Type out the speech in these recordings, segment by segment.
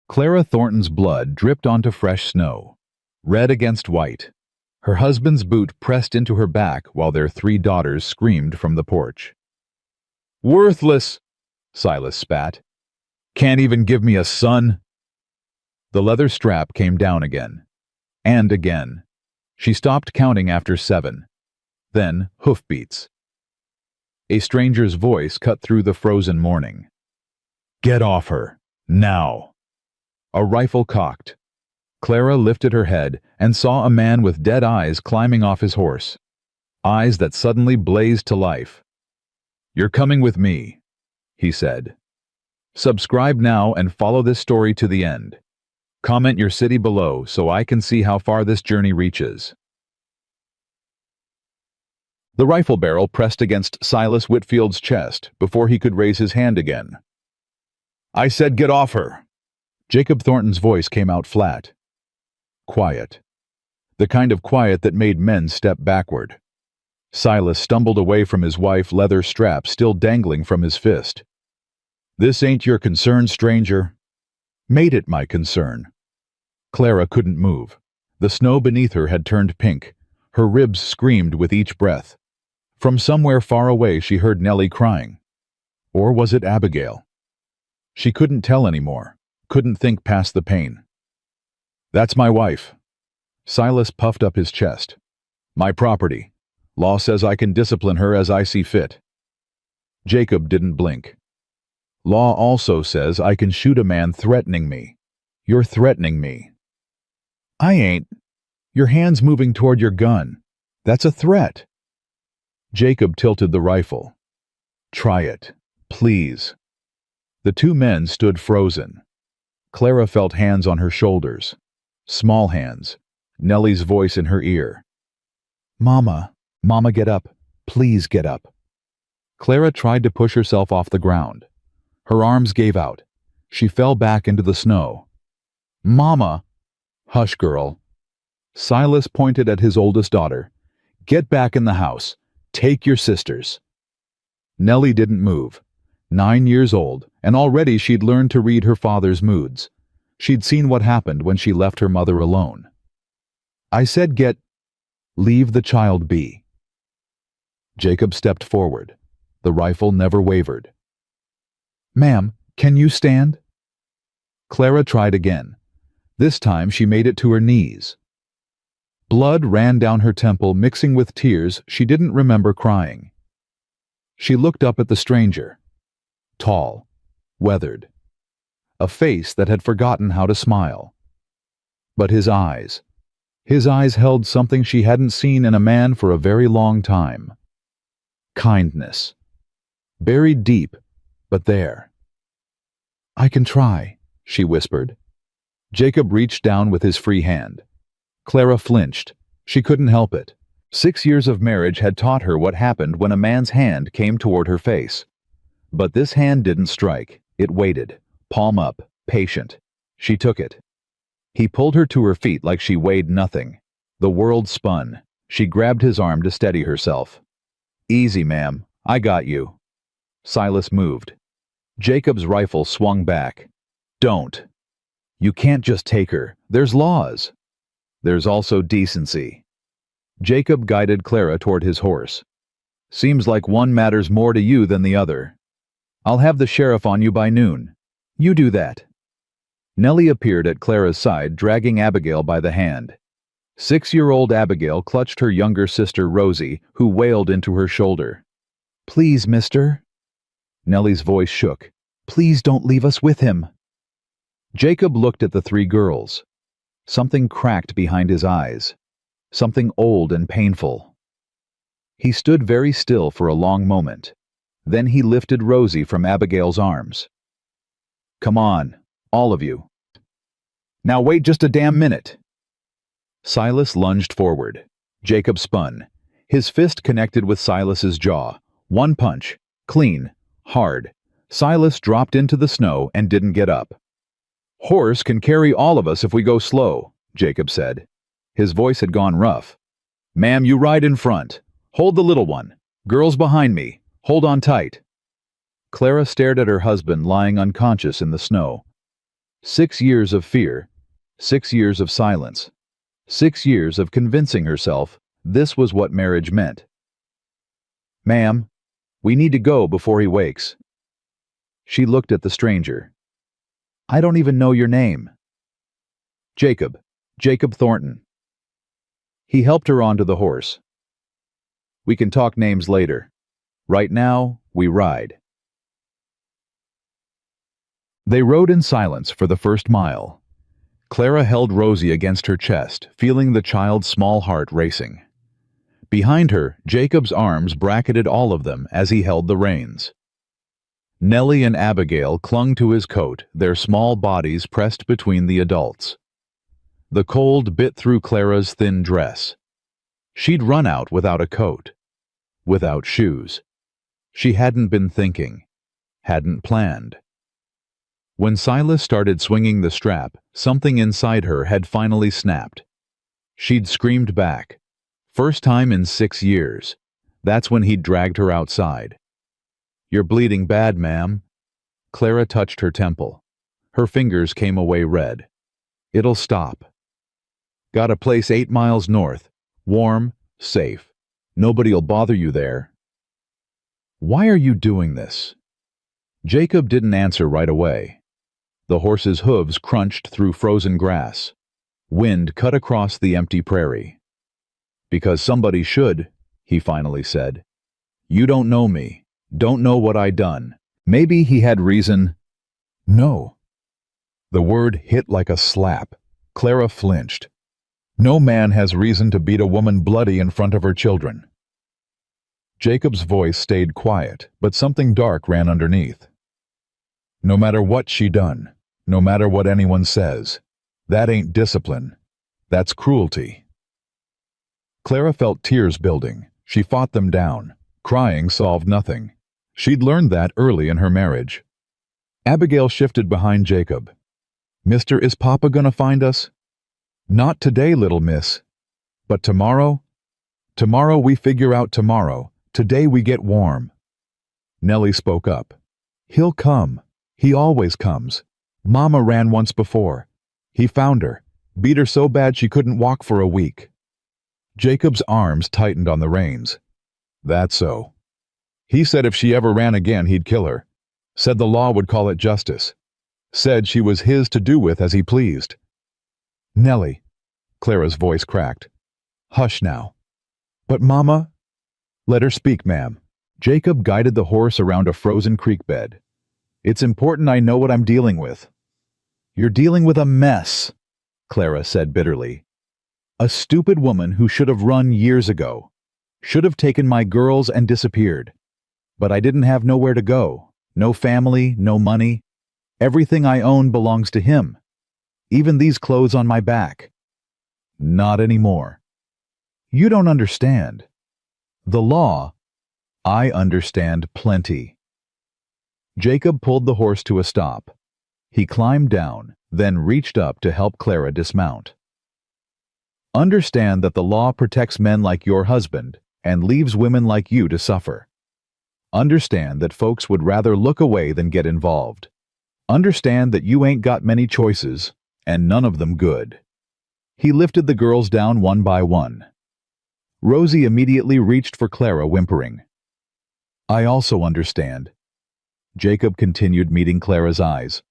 Clara Thornton's blood dripped onto fresh snow, red against white. Her husband's boot pressed into her back while their 3 daughters screamed from the porch. "Worthless!" Silas spat. "Can't even give me a son!" The leather strap came down again. And again. She stopped counting after 7. Then hoofbeats. A stranger's voice cut through the frozen morning. "Get off her! Now!" A rifle cocked. Clara lifted her head and saw a man with dead eyes climbing off his horse. Eyes that suddenly blazed to life. "You're coming with me," he said. Subscribe now and follow this story to the end. Comment your city below so I can see how far this journey reaches. The rifle barrel pressed against Silas Whitfield's chest before he could raise his hand again. "I said get off her!" Jacob Thornton's voice came out flat. Quiet. The kind of quiet that made men step backward. Silas stumbled away from his wife's leather strap still dangling from his fist. "This ain't your concern, stranger." "Made it my concern." Clara couldn't move. The snow beneath her had turned pink. Her ribs screamed with each breath. From somewhere far away she heard Nellie crying. Or was it Abigail? She couldn't tell anymore, couldn't think past the pain. "That's my wife." Silas puffed up his chest. "My property. Law says I can discipline her as I see fit." Jacob didn't blink. "Law also says I can shoot a man threatening me. You're threatening me." "I ain't. Your hand's moving toward your gun. That's a threat." Jacob tilted the rifle. "Try it, please." The 2 men stood frozen. Clara felt hands on her shoulders. Small hands. Nellie's voice in her ear. "Mama, Mama, get up. Please get up." Clara tried to push herself off the ground. Her arms gave out. She fell back into the snow. "Mama!" "Hush, girl." Silas pointed at his oldest daughter. "Get back in the house. Take your sisters." Nellie didn't move. 9 years old, and already she'd learned to read her father's moods. She'd seen what happened when she left her mother alone. "I said leave the child be." Jacob stepped forward. The rifle never wavered. "Ma'am, can you stand?" Clara tried again. This time she made it to her knees. Blood ran down her temple, mixing with tears she didn't remember crying. She looked up at the stranger. Tall, weathered. A face that had forgotten how to smile. But his eyes held something she hadn't seen in a man for a very long time. Kindness. Buried deep, but there. "I can try," she whispered. Jacob reached down with his free hand. Clara flinched. She couldn't help it. 6 years of marriage had taught her what happened when a man's hand came toward her face. But this hand didn't strike. It waited, palm up, patient. She took it. He pulled her to her feet like she weighed nothing. The world spun. She grabbed his arm to steady herself. "Easy, ma'am. I got you." Silas moved. Jacob's rifle swung back. "Don't. You can't just take her. There's laws." "There's also decency." Jacob guided Clara toward his horse. "Seems like one matters more to you than the other. I'll have the sheriff on you by noon. You do that." Nellie appeared at Clara's side, dragging Abigail by the hand. 6-year-old Abigail clutched her younger sister Rosie, who wailed into her shoulder. "Please, mister." Nellie's voice shook. "Please don't leave us with him." Jacob looked at the 3 girls. Something cracked behind his eyes. Something old and painful. He stood very still for a long moment. Then he lifted Rosie from Abigail's arms. "Come on, all of you. Now wait just a damn minute." Silas lunged forward. Jacob spun. His fist connected with Silas's jaw. One punch. Clean. Hard. Silas dropped into the snow and didn't get up. "Horse can carry all of us if we go slow," Jacob said. His voice had gone rough. "Ma'am, you ride in front. Hold the little one. Girls behind me. Hold on tight." Clara stared at her husband lying unconscious in the snow. 6 years of fear, 6 years of silence, 6 years of convincing herself this was what marriage meant. "Ma'am, we need to go before he wakes." She looked at the stranger. "I don't even know your name." "Jacob. Jacob Thornton." He helped her onto the horse. "We can talk names later. Right now, we ride." They rode in silence for the first mile. Clara held Rosie against her chest, feeling the child's small heart racing. Behind her, Jacob's arms bracketed all of them as he held the reins. Nellie and Abigail clung to his coat, their small bodies pressed between the adults. The cold bit through Clara's thin dress. She'd run out without a coat, without shoes. She hadn't been thinking, hadn't planned. When Silas started swinging the strap, something inside her had finally snapped. She'd screamed back. First time in 6 years. That's when he'd dragged her outside. "You're bleeding bad, ma'am." Clara touched her temple. Her fingers came away red. "It'll stop." "Got a place 8 miles north. Warm, safe. Nobody'll bother you there." "Why are you doing this?" Jacob didn't answer right away. The horse's hooves crunched through frozen grass. Wind cut across the empty prairie. "Because somebody should," he finally said. "You don't know me. Don't know what I done." Maybe he had reason. "No." The word hit like a slap. Clara flinched. "No man has reason to beat a woman bloody in front of her children." Jacob's voice stayed quiet, but something dark ran underneath. "No matter what she done, no matter what anyone says, that ain't discipline. That's cruelty." Clara felt tears building. She fought them down. Crying solved nothing. She'd learned that early in her marriage. Abigail shifted behind Jacob. "Mister, is Papa gonna find us?" "Not today, little miss. But tomorrow? Tomorrow we figure out tomorrow. Today we get warm." Nellie spoke up. "He'll come. He always comes. Mama ran once before. He found her, beat her so bad she couldn't walk for a week." Jacob's arms tightened on the reins. "That's so. He said if she ever ran again, he'd kill her. Said the law would call it justice. Said she was his to do with as he pleased." "Nellie," Clara's voice cracked. "Hush now." "But Mama—" "Let her speak, ma'am." Jacob guided the horse around a frozen creek bed. "It's important I know what I'm dealing with." "You're dealing with a mess," Clara said bitterly. "A stupid woman who should have run years ago. Should have taken my girls and disappeared. But I didn't have nowhere to go. No family, no money. Everything I own belongs to him. Even these clothes on my back." "Not anymore." "You don't understand. The law—" "I understand plenty." Jacob pulled the horse to a stop. He climbed down, then reached up to help Clara dismount. "Understand that the law protects men like your husband and leaves women like you to suffer. Understand that folks would rather look away than get involved. Understand that you ain't got many choices, and none of them good." He lifted the girls down one by one. Rosie immediately reached for Clara, whimpering. "I also understand," Jacob continued, meeting Clara's eyes,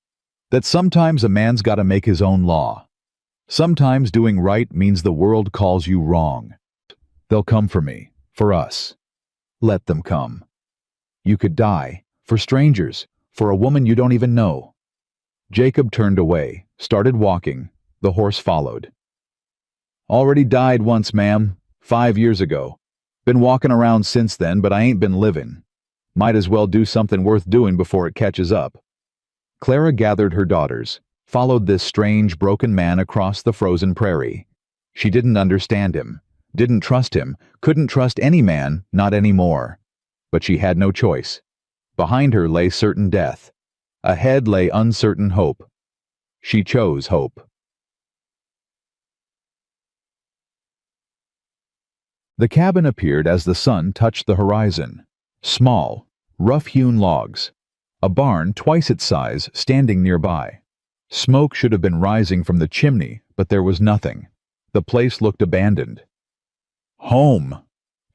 "that sometimes a man's gotta make his own law. Sometimes doing right means the world calls you wrong. They'll come for me, for us. Let them come. You could die, for strangers, for a woman you don't even know." Jacob turned away, started walking. The horse followed. "Already died once, ma'am, 5 years ago. Been walking around since then, but I ain't been living. Might as well do something worth doing before it catches up." Clara gathered her daughters, followed this strange, broken man across the frozen prairie. She didn't understand him, didn't trust him, couldn't trust any man, not anymore. But she had no choice. Behind her lay certain death. Ahead lay uncertain hope. She chose hope. The cabin appeared as the sun touched the horizon. Small, rough-hewn logs. A barn twice its size standing nearby. Smoke should have been rising from the chimney, but there was nothing. The place looked abandoned. "Home,"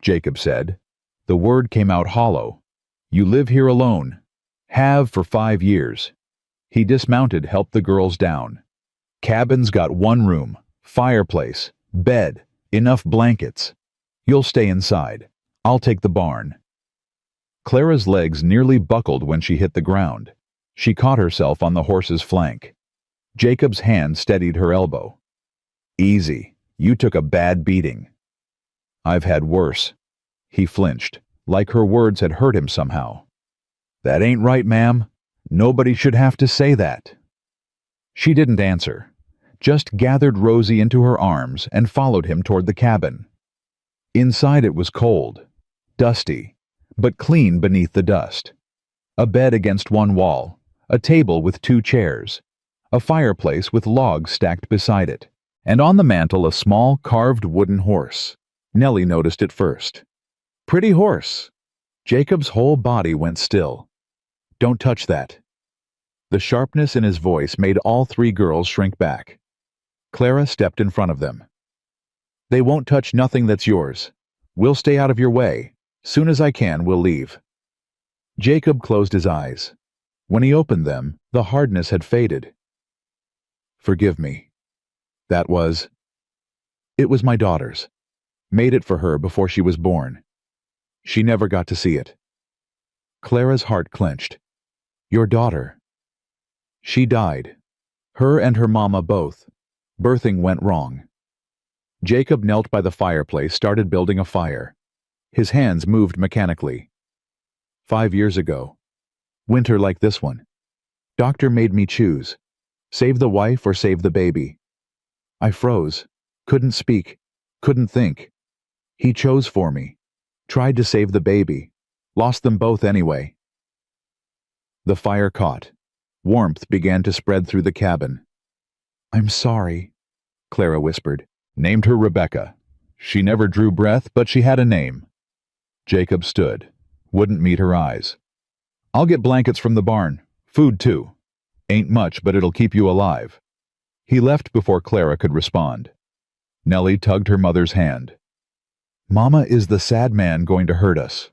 Jacob said. The word came out hollow. "You live here alone. Have for 5 years." He dismounted, helped the girls down. "Cabin's got one room, fireplace, bed, enough blankets. You'll stay inside. I'll take the barn." Clara's legs nearly buckled when she hit the ground. She caught herself on the horse's flank. Jacob's hand steadied her elbow. "Easy. You took a bad beating." "I've had worse." He flinched, like her words had hurt him somehow. "That ain't right, ma'am. Nobody should have to say that." She didn't answer, just gathered Rosie into her arms and followed him toward the cabin. Inside it was cold, dusty, but clean beneath the dust. A bed against one wall, a table with 2 chairs, a fireplace with logs stacked beside it, and on the mantel a small carved wooden horse. Nellie noticed it first. "Pretty horse." Jacob's whole body went still. "Don't touch that." The sharpness in his voice made all 3 girls shrink back. Clara stepped in front of them. "They won't touch nothing that's yours. We'll stay out of your way. Soon as I can, we'll leave." Jacob closed his eyes. When he opened them, the hardness had faded. "Forgive me. That was... It was my daughter's. Made it for her before she was born. She never got to see it." Clara's heart clenched. "Your daughter." "She died. Her and her mama both. Birthing went wrong." Jacob knelt by the fireplace, started building a fire. His hands moved mechanically. 5 years ago. Winter like this one. Doctor made me choose. Save the wife or save the baby. I froze. Couldn't speak. Couldn't think. He chose for me. Tried to save the baby. Lost them both anyway. The fire caught. Warmth began to spread through the cabin. "I'm sorry," Clara whispered. Named her Rebecca. She never drew breath, but she had a name. Jacob stood. Wouldn't meet her eyes. "I'll get blankets from the barn. Food, too. Ain't much, but it'll keep you alive." He left before Clara could respond. Nellie tugged her mother's hand. "Mama is the sad man going to hurt us."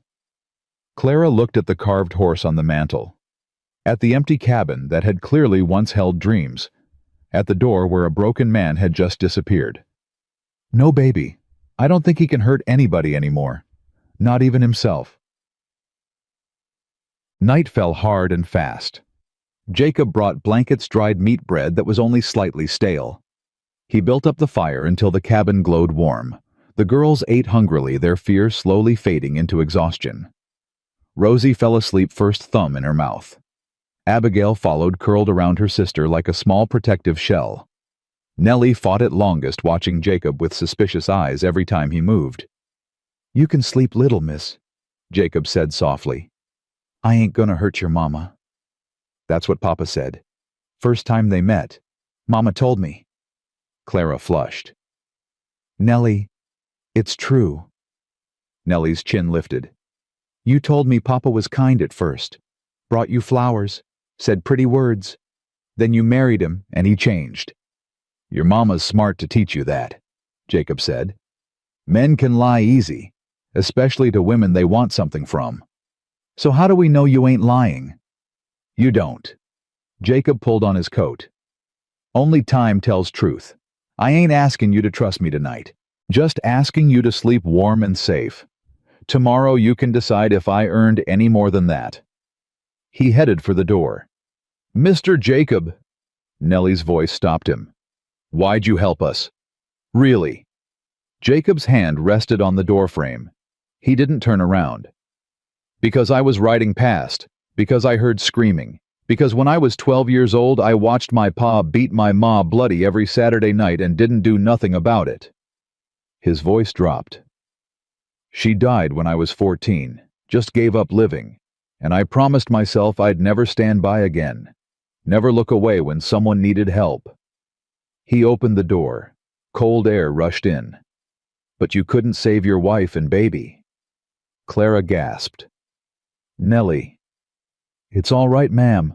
Clara looked at the carved horse on the mantel. At the empty cabin that had clearly once held dreams. At the door where a broken man had just disappeared. "No baby. I don't think he can hurt anybody anymore. Not even himself." Night fell hard and fast. Jacob brought blankets, dried meat bread that was only slightly stale. He built up the fire until the cabin glowed warm. The girls ate hungrily, their fear slowly fading into exhaustion. Rosie fell asleep, first thumb in her mouth. Abigail followed, curled around her sister like a small protective shell. Nellie fought it longest, watching Jacob with suspicious eyes every time he moved. "You can sleep little, miss," Jacob said softly. "I ain't gonna hurt your mama." That's what Papa said. First time they met. Mama told me. Clara flushed. "Nellie, it's true." Nellie's chin lifted. "You told me Papa was kind at first. Brought you flowers. Said pretty words. Then you married him, and he changed." "Your mama's smart to teach you that," Jacob said. "Men can lie easy, especially to women they want something from. So how do we know you ain't lying?" "You don't." Jacob pulled on his coat. "Only time tells truth. I ain't asking you to trust me tonight. Just asking you to sleep warm and safe. Tomorrow you can decide if I earned any more than that." He headed for the door. "Mr. Jacob." Nellie's voice stopped him. "Why'd you help us? Really?" Jacob's hand rested on the doorframe. He didn't turn around. "Because I was riding past. Because I heard screaming. Because when I was 12 years old, I watched my pa beat my ma bloody every Saturday night and didn't do nothing about it." His voice dropped. "She died when I was 14. Just gave up living. And I promised myself I'd never stand by again. Never look away when someone needed help." He opened the door. Cold air rushed in. "But you couldn't save your wife and baby." Clara gasped. "Nellie." "It's all right, ma'am."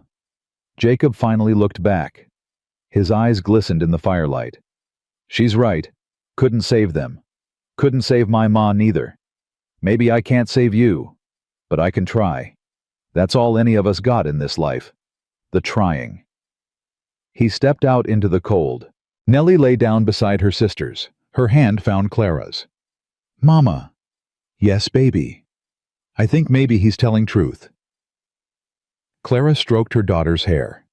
Jacob finally looked back. His eyes glistened in the firelight. She's right. Couldn't save them. Couldn't save my ma neither. Maybe I can't save you, but I can try. That's all any of us got in this life. The trying. He stepped out into the cold. Nellie lay down beside her sisters. Her hand found Clara's. Mama. Yes, baby. I think maybe he's telling truth. Clara stroked her daughter's hair.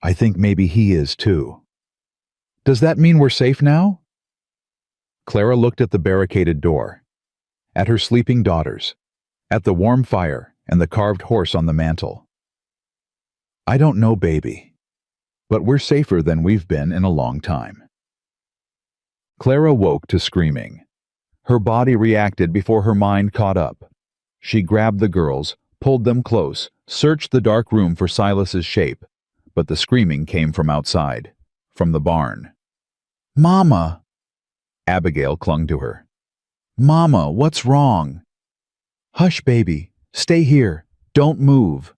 I think maybe he is too. Does that mean we're safe now? Clara looked at the barricaded door, at her sleeping daughters, at the warm fire and the carved horse on the mantel. I don't know, baby, but we're safer than we've been in a long time. Clara woke to screaming. Her body reacted before her mind caught up. She grabbed the girls, pulled them close, searched the dark room for Silas's shape, but the screaming came from outside, from the barn. Mama! Abigail clung to her. Mama, what's wrong? Hush, baby. Stay here. Don't move.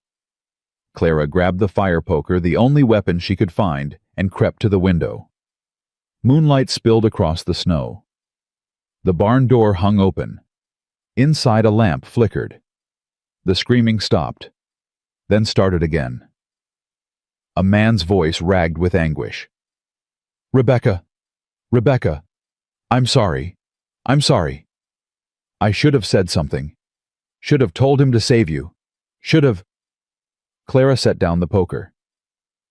Clara grabbed the fire poker, the only weapon she could find, and crept to the window. Moonlight spilled across the snow. The barn door hung open. Inside, a lamp flickered. The screaming stopped, then started again. A man's voice ragged with anguish. Rebecca! Rebecca! I'm sorry. I'm sorry. I should have said something. Should have told him to save you. Should have... Clara set down the poker.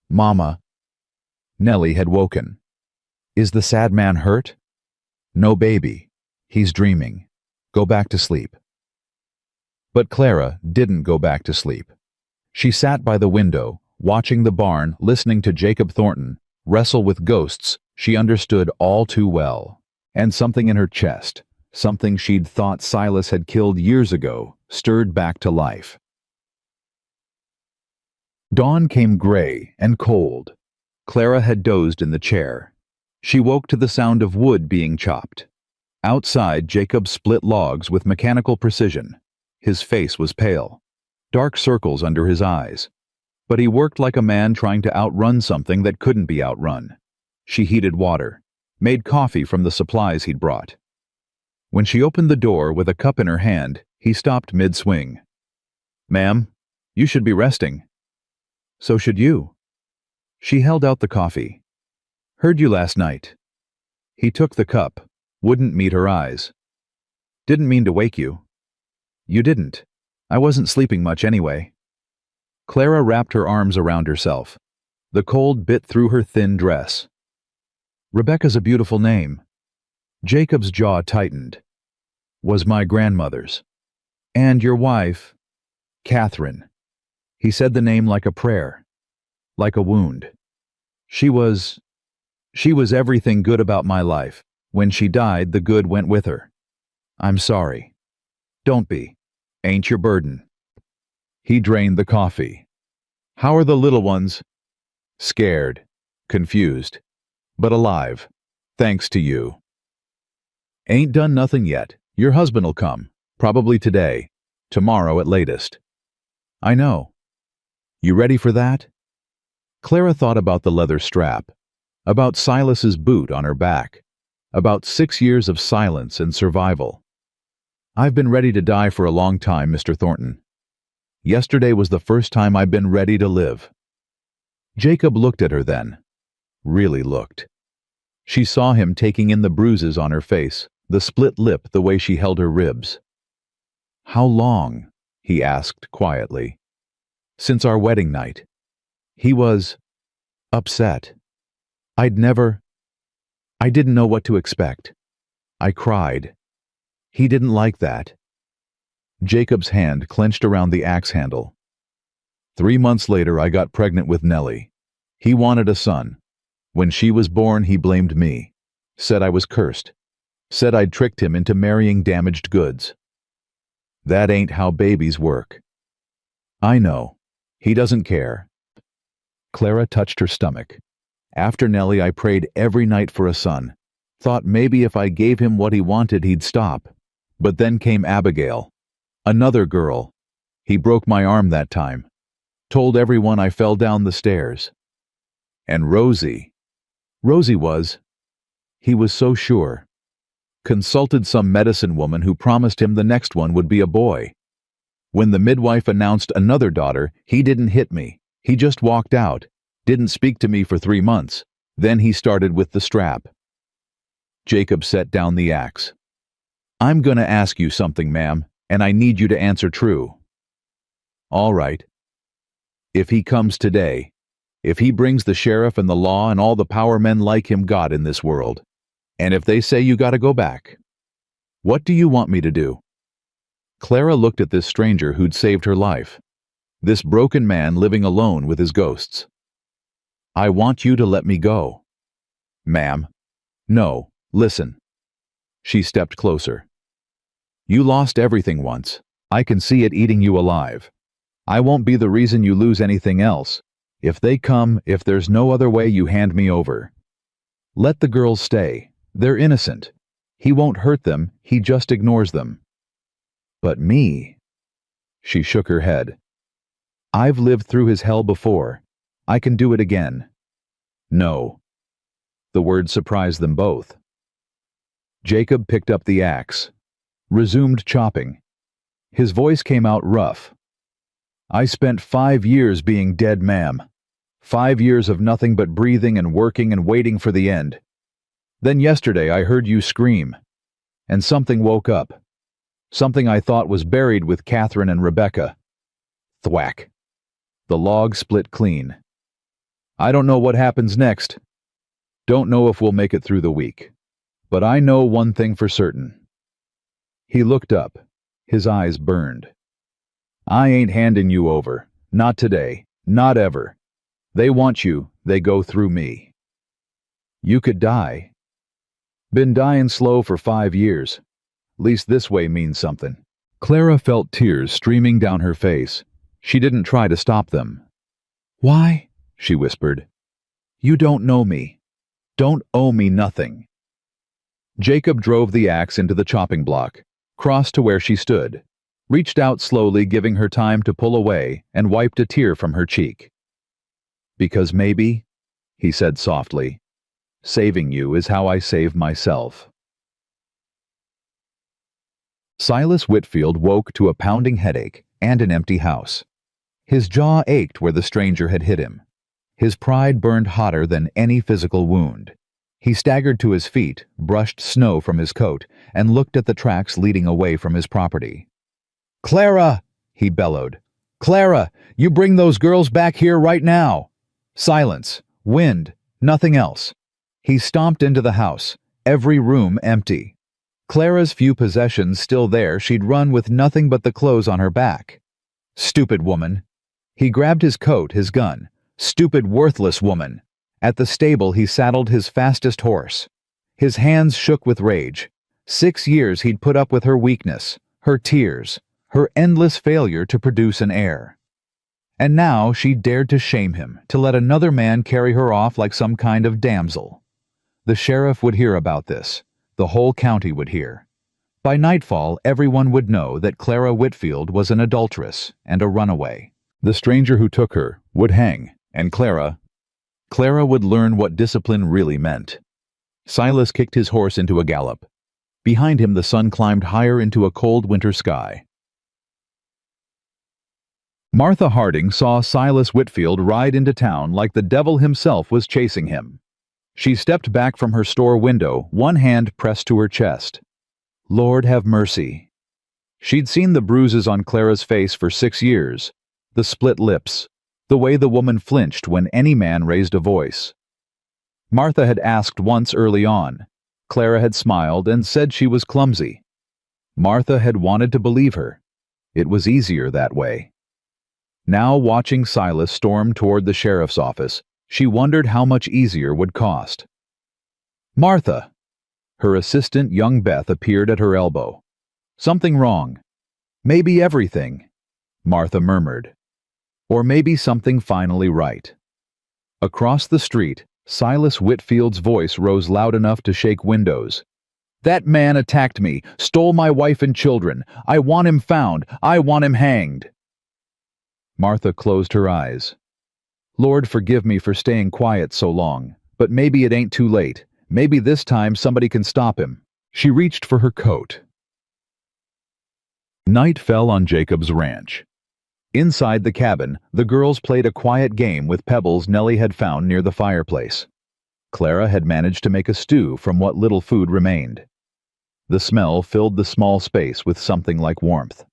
Mama. Nellie had woken. Is the sad man hurt? No, baby. He's dreaming. Go back to sleep. But Clara didn't go back to sleep. She sat by the window, watching the barn, listening to Jacob Thornton wrestle with ghosts she understood all too well. And something in her chest, something she'd thought Silas had killed years ago, stirred back to life. Dawn came gray and cold. Clara had dozed in the chair. She woke to the sound of wood being chopped. Outside, Jacob split logs with mechanical precision. His face was pale, dark circles under his eyes. But he worked like a man trying to outrun something that couldn't be outrun. She heated water, made coffee from the supplies he'd brought. When she opened the door with a cup in her hand, he stopped mid-swing. Ma'am, you should be resting. So should you. She held out the coffee. Heard you last night. He took the cup, wouldn't meet her eyes. Didn't mean to wake you. You didn't. I wasn't sleeping much anyway. Clara wrapped her arms around herself. The cold bit through her thin dress. Rebecca's a beautiful name. Jacob's jaw tightened. Was my grandmother's. And your wife, Catherine. He said the name like a prayer, like a wound. She was everything good about my life. When she died, the good went with her. I'm sorry. Don't be. Ain't your burden. He drained the coffee. How are the little ones? Scared, confused, but alive, thanks to you. Ain't done nothing yet. Your husband'll come, probably today, tomorrow at latest. I know. You ready for that? Clara thought about the leather strap, about Silas's boot on her back, about 6 years of silence and survival. I've been ready to die for a long time, Mr. Thornton. Yesterday was the first time I've been ready to live. Jacob looked at her then. Really looked. She saw him taking in the bruises on her face, the split lip, the way she held her ribs. How long? He asked quietly. Since our wedding night. He was upset. I didn't know what to expect. I cried. He didn't like that. Jacob's hand clenched around the axe handle. 3 months later, I got pregnant with Nellie. He wanted a son. When she was born, he blamed me. Said I was cursed. Said I'd tricked him into marrying damaged goods. That ain't how babies work. I know. He doesn't care. Clara touched her stomach. After Nellie, I prayed every night for a son. Thought maybe if I gave him what he wanted, he'd stop. But then came Abigail. Another girl. He broke my arm that time. Told everyone I fell down the stairs. And Rosie. Rosie was. He was so sure. Consulted some medicine woman who promised him the next one would be a boy. When the midwife announced another daughter, he didn't hit me. He just walked out, didn't speak to me for 3 months. Then he started with the strap. Jacob set down the axe. I'm gonna ask you something, ma'am, and I need you to answer true. All right. If he comes today, if he brings the sheriff and the law and all the power men like him got in this world, and if they say you gotta go back, what do you want me to do? Clara looked at this stranger who'd saved her life, this broken man living alone with his ghosts. I want you to let me go. Ma'am. No, listen. She stepped closer. You lost everything once. I can see it eating you alive. I won't be the reason you lose anything else. If they come, if there's no other way, you hand me over. Let the girls stay. They're innocent. He won't hurt them, he just ignores them. But me? She shook her head. I've lived through his hell before. I can do it again. No. The word surprised them both. Jacob picked up the axe, resumed chopping. His voice came out rough. I spent 5 years being dead, ma'am. 5 years of nothing but breathing and working and waiting for the end. Then yesterday I heard you scream, and something woke up. Something I thought was buried with Catherine and Rebecca. Thwack. The log split clean. I don't know what happens next. Don't know if we'll make it through the week. But I know one thing for certain. He looked up. His eyes burned. I ain't handing you over. Not today. Not ever. They want you. They go through me. You could die. Been dying slow for 5 years. Least this way means something. Clara felt tears streaming down her face. She didn't try to stop them. Why? She whispered. You don't know me. Don't owe me nothing. Jacob drove the axe into the chopping block, crossed to where she stood, reached out slowly, giving her time to pull away, and wiped a tear from her cheek. Because maybe, he said softly, saving you is how I save myself. Silas Whitfield woke to a pounding headache and an empty house. His jaw ached where the stranger had hit him. His pride burned hotter than any physical wound. He staggered to his feet, brushed snow from his coat, and looked at the tracks leading away from his property. Clara! He bellowed. Clara, you bring those girls back here right now! Silence, wind, nothing else. He stomped into the house, every room empty. Clara's few possessions still there, she'd run with nothing but the clothes on her back. Stupid woman. He grabbed his coat, his gun. Stupid, worthless woman. At the stable he saddled his fastest horse. His hands shook with rage. 6 years he'd put up with her weakness, her tears, her endless failure to produce an heir. And now she dared to shame him, to let another man carry her off like some kind of damsel. The sheriff would hear about this. The whole county would hear. By nightfall, everyone would know that Clara Whitfield was an adulteress and a runaway. The stranger who took her would hang, and Clara would learn what discipline really meant. Silas kicked his horse into a gallop. Behind him the sun climbed higher into a cold winter sky. Martha Harding saw Silas Whitfield ride into town like the devil himself was chasing him. She stepped back from her store window, one hand pressed to her chest. Lord have mercy. She'd seen the bruises on Clara's face for 6 years, the split lips, the way the woman flinched when any man raised a voice. Martha had asked once early on. Clara had smiled and said she was clumsy. Martha had wanted to believe her. It was easier that way. Now, watching Silas storm toward the sheriff's office, she wondered how much easier would cost. Martha! Her assistant, young Beth, appeared at her elbow. Something wrong. Maybe everything, Martha murmured. Or maybe something finally right. Across the street, Silas Whitfield's voice rose loud enough to shake windows. That man attacked me, stole my wife and children. I want him found. I want him hanged. Martha closed her eyes. Lord, forgive me for staying quiet so long, but maybe it ain't too late. Maybe this time somebody can stop him. She reached for her coat. Night fell on Jacob's ranch. Inside the cabin, the girls played a quiet game with pebbles Nellie had found near the fireplace. Clara had managed to make a stew from what little food remained. The smell filled the small space with something like warmth.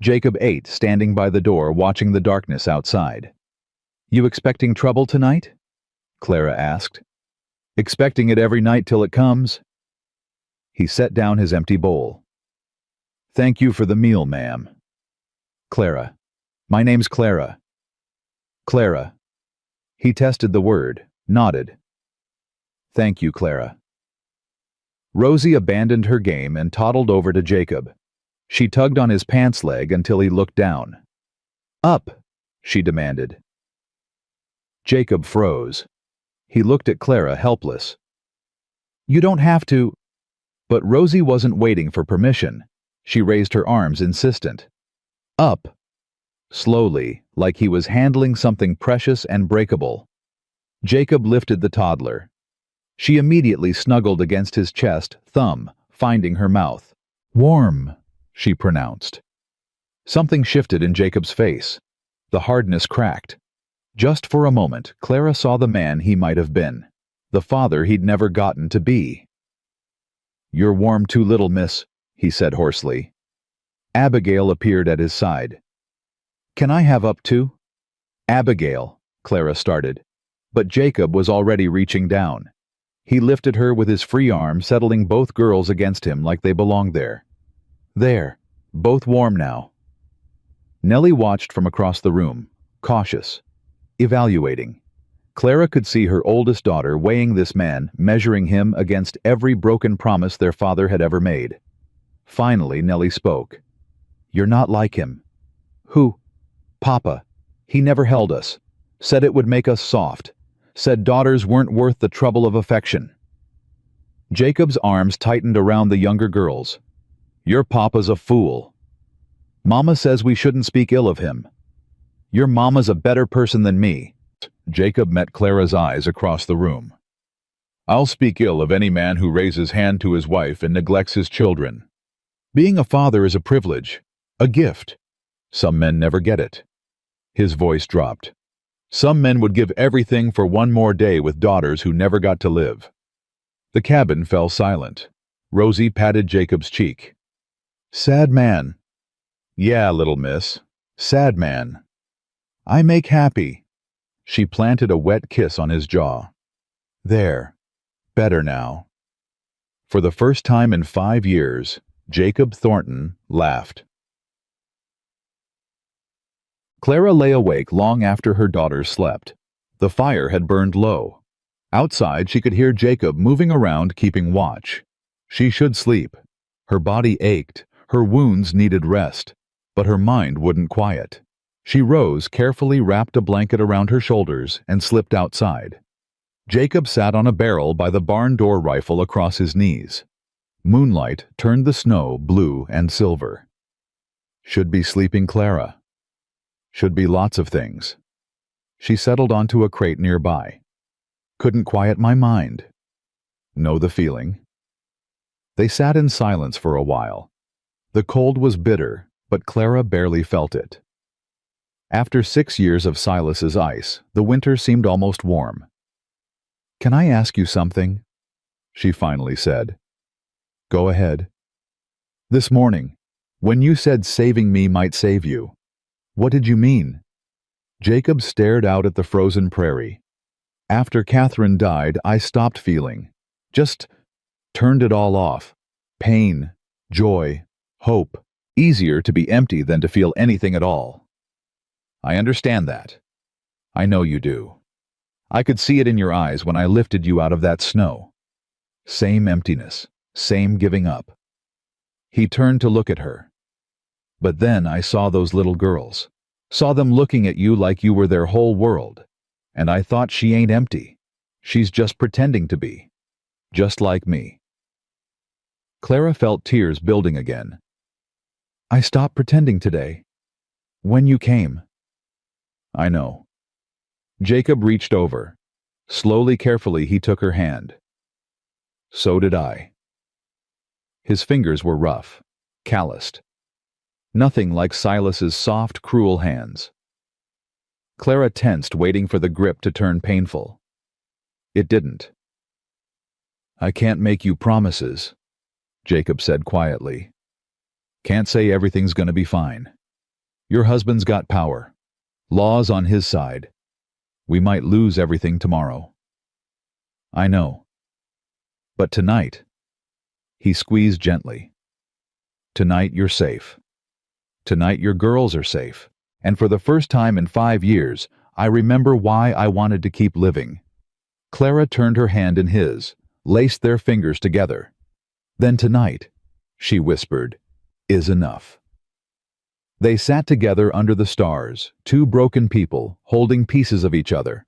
Jacob ate, standing by the door watching the darkness outside. "You expecting trouble tonight?" Clara asked. "Expecting it every night till it comes." He set down his empty bowl. "Thank you for the meal, ma'am." "Clara. My name's Clara." "Clara." He tested the word, nodded. "Thank you, Clara." Rosie abandoned her game and toddled over to Jacob. She tugged on his pants leg until he looked down. "Up," she demanded. Jacob froze. He looked at Clara, helpless. "You don't have to." But Rosie wasn't waiting for permission. She raised her arms, insistent. "Up." Slowly, like he was handling something precious and breakable. Jacob lifted the toddler. She immediately snuggled against his chest, thumb finding her mouth. "Warm," she pronounced. Something shifted in Jacob's face. The hardness cracked. Just for a moment, Clara saw the man he might have been, the father he'd never gotten to be. "You're warm too little, miss," he said hoarsely. Abigail appeared at his side. "Can I have up too?" "Abigail," Clara started, but Jacob was already reaching down. He lifted her with his free arm, settling both girls against him like they belonged there. "There, both warm now." Nellie watched from across the room, cautious, evaluating. Clara could see her oldest daughter weighing this man, measuring him against every broken promise their father had ever made. Finally, Nellie spoke. "You're not like him." "Who?" "Papa. He never held us. Said it would make us soft. Said daughters weren't worth the trouble of affection." Jacob's arms tightened around the younger girls. "Your papa's a fool. Mama says we shouldn't speak ill of him. Your mama's a better person than me." Jacob met Clara's eyes across the room. "I'll speak ill of any man who raises hand to his wife and neglects his children. Being a father is a privilege, a gift. Some men never get it." His voice dropped. "Some men would give everything for one more day with daughters who never got to live." The cabin fell silent. Rosie patted Jacob's cheek. "Sad man." "Yeah, little miss. Sad man. I make happy." She planted a wet kiss on his jaw. "There. Better now." For the first time in 5 years, Jacob Thornton laughed. Clara lay awake long after her daughters slept. The fire had burned low. Outside, she could hear Jacob moving around, keeping watch. She should sleep. Her body ached, her wounds needed rest, but her mind wouldn't quiet. She rose, carefully wrapped a blanket around her shoulders, and slipped outside. Jacob sat on a barrel by the barn door rifle across his knees. Moonlight turned the snow blue and silver. Should be sleeping Clara. Should be lots of things. She settled onto a crate nearby. Couldn't quiet my mind. Know the feeling. They sat in silence for a while. The cold was bitter, but Clara barely felt it. After 6 years of Silas's ice, the winter seemed almost warm. "Can I ask you something?" she finally said. "Go ahead." "This morning, when you said saving me might save you, what did you mean?" Jacob stared out at the frozen prairie. "After Catherine died, I stopped feeling. Just turned it all off. Pain, joy, hope. Easier to be empty than to feel anything at all." "I understand that. I know you do. I could see it in your eyes when I lifted you out of that snow. Same emptiness, same giving up." He turned to look at her. "But then I saw those little girls. Saw them looking at you like you were their whole world. And I thought she ain't empty. She's just pretending to be. Just like me." Clara felt tears building again. "I stopped pretending today. When you came." "I know." Jacob reached over. Slowly, carefully, he took her hand. So did I. His fingers were rough, calloused. Nothing like Silas's soft, cruel hands. Clara tensed, waiting for the grip to turn painful. It didn't. I can't make you promises, Jacob said quietly. Can't say everything's gonna be fine. Your husband's got power. Law's on his side. We might lose everything tomorrow. I know. But tonight, he squeezed gently. Tonight you're safe. Tonight your girls are safe. And for the first time in 5 years, I remember why I wanted to keep living. Clara turned her hand in his, laced their fingers together. Then tonight, she whispered, is enough. They sat together under the stars, two broken people holding pieces of each other.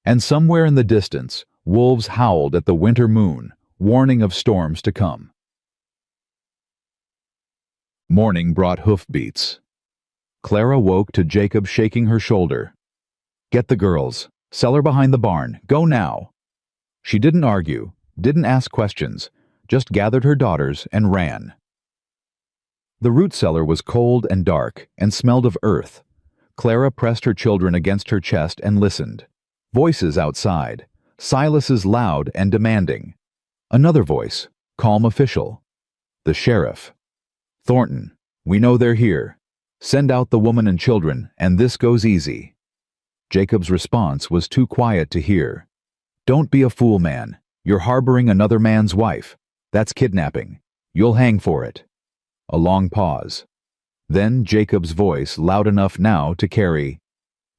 And somewhere in the distance, wolves howled at the winter moon, warning of storms to come. Morning brought hoofbeats. Clara woke to Jacob shaking her shoulder. Get the girls. Cellar behind the barn. Go now. She didn't argue, didn't ask questions, just gathered her daughters and ran. The root cellar was cold and dark and smelled of earth. Clara pressed her children against her chest and listened. Voices outside, Silas's loud and demanding. Another voice, calm official. The sheriff. Thornton, we know they're here. Send out the woman and children, and this goes easy. Jacob's response was too quiet to hear. Don't be a fool, man. You're harboring another man's wife. That's kidnapping. You'll hang for it. A long pause. Then Jacob's voice, loud enough now to carry.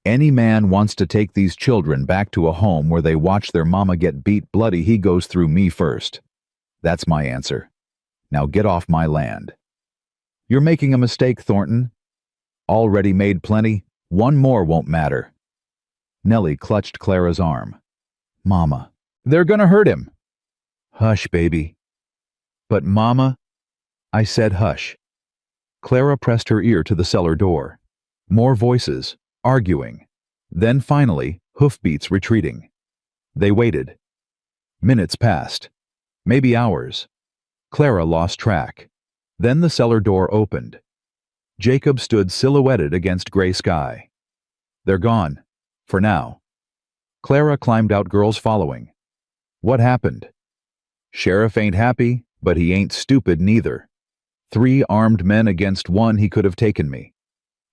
Any man wants to take these children back to a home where they watch their mama get beat bloody, he goes through me first. That's my answer. Now get off my land. You're making a mistake, Thornton. Already made plenty. One more won't matter. Nellie clutched Clara's arm. Mama, they're gonna hurt him. Hush, baby. But Mama, I said hush. Clara pressed her ear to the cellar door. More voices, arguing. Then finally, hoofbeats retreating. They waited. Minutes passed. Maybe hours. Clara lost track. Then the cellar door opened. Jacob stood silhouetted against gray sky. They're gone. For now. Clara climbed out, girls following. What happened? Sheriff ain't happy, but he ain't stupid neither. 3 armed men against 1, he could have taken me.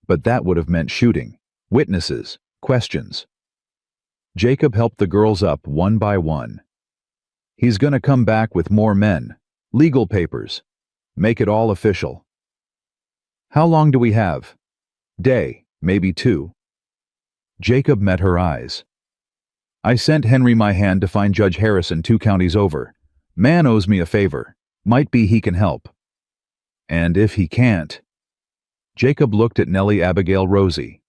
But that would have meant shooting. Witnesses. Questions. Jacob helped the girls up one by one. He's gonna come back with more men. Legal papers. Make it all official. How long do we have? Day, maybe 2. Jacob met her eyes. I sent Henry my hand to find Judge Harrison 2 counties over. Man owes me a favor. Might be he can help. And if he can't... Jacob looked at Nellie, Abigail, Rosie.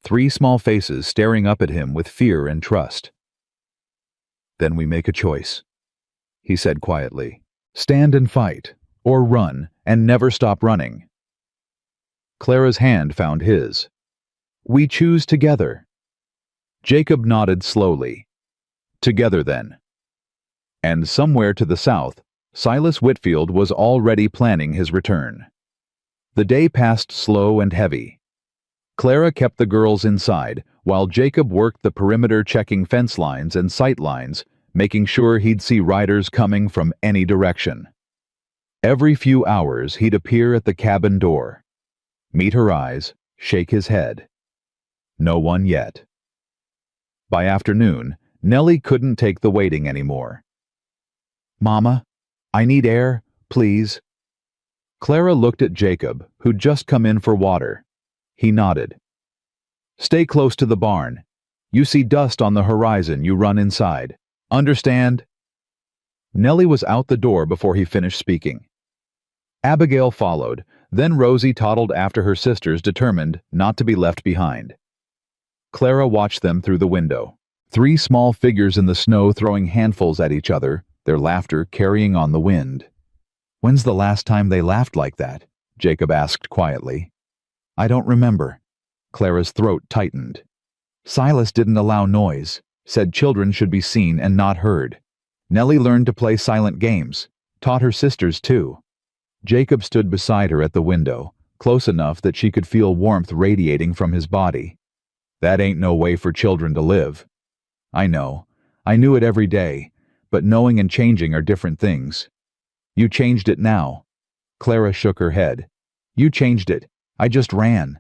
3 small faces staring up at him with fear and trust. Then we make a choice, he said quietly. Stand and fight, or run and never stop running. Clara's hand found his. We choose together. Jacob nodded slowly. Together then. And somewhere to the south, Silas Whitfield was already planning his return. The day passed slow and heavy. Clara kept the girls inside, while Jacob worked the perimeter, checking fence lines and sight lines, making sure he'd see riders coming from any direction. Every few hours he'd appear at the cabin door. Meet her eyes, shake his head. No one yet. By afternoon, Nellie couldn't take the waiting anymore. Mama, I need air, please. Clara looked at Jacob, who'd just come in for water. He nodded. Stay close to the barn. You see dust on the horizon, you run inside. Understand? Nellie was out the door before he finished speaking. Abigail followed, then Rosie toddled after her sisters, determined not to be left behind. Clara watched them through the window. 3 small figures in the snow throwing handfuls at each other, their laughter carrying on the wind. When's the last time they laughed like that? Jacob asked quietly. I don't remember. Clara's throat tightened. Silas didn't allow noise, said children should be seen and not heard. Nellie learned to play silent games, taught her sisters too. Jacob stood beside her at the window, close enough that she could feel warmth radiating from his body. That ain't no way for children to live. I know. I knew it every day, but knowing and changing are different things. You changed it now. Clara shook her head. You changed it. I just ran.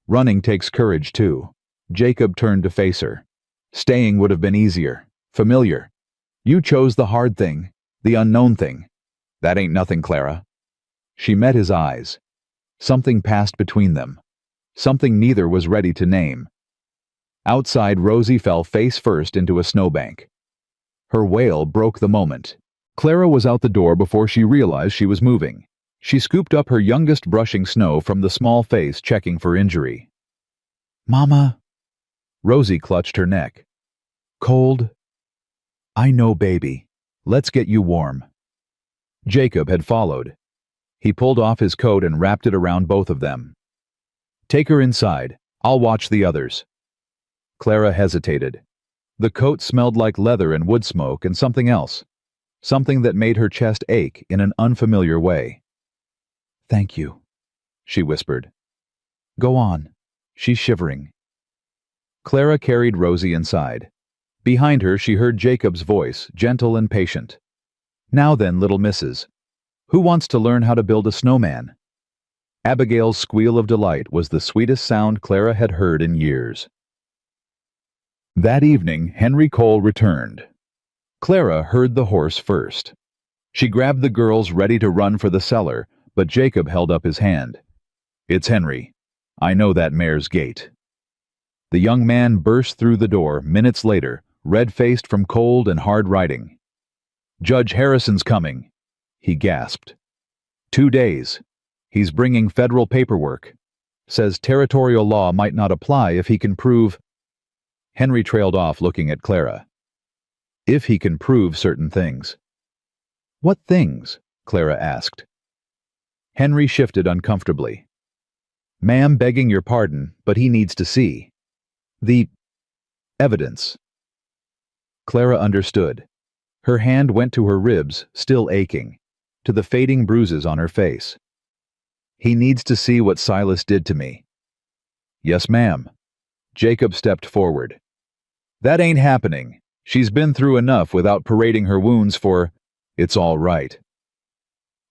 Running takes courage too. Jacob turned to face her. Staying would have been easier, familiar. You chose the hard thing, the unknown thing. That ain't nothing, Clara. She met his eyes. Something passed between them. Something neither was ready to name. Outside, Rosie fell face first into a snowbank. Her wail broke the moment. Clara was out the door before she realized she was moving. She scooped up her youngest, brushing snow from the small face, checking for injury. Mama. Rosie clutched her neck. Cold? I know, baby. Let's get you warm. Jacob had followed. He pulled off his coat and wrapped it around both of them. Take her inside. I'll watch the others. Clara hesitated. The coat smelled like leather and wood smoke and something else. Something that made her chest ache in an unfamiliar way. Thank you, she whispered. Go on. She's shivering. Clara carried Rosie inside. Behind her she heard Jacob's voice, gentle and patient. Now then, little missus. Who wants to learn how to build a snowman? Abigail's squeal of delight was the sweetest sound Clara had heard in years. That evening, Henry Cole returned. Clara heard the horse first. She grabbed the girls ready to run for the cellar, but Jacob held up his hand. It's Henry. I know that mare's gait. The young man burst through the door minutes later, red-faced from cold and hard riding. Judge Harrison's coming, he gasped. 2 days. He's bringing federal paperwork. Says territorial law might not apply if he can prove... Henry trailed off looking at Clara. If he can prove certain things. What things? Clara asked. Henry shifted uncomfortably. Ma'am, begging your pardon, but he needs to see. The evidence. Clara understood. Her hand went to her ribs, still aching, to the fading bruises on her face. He needs to see what Silas did to me. Yes, ma'am. Jacob stepped forward. That ain't happening. She's been through enough without parading her wounds for... It's all right.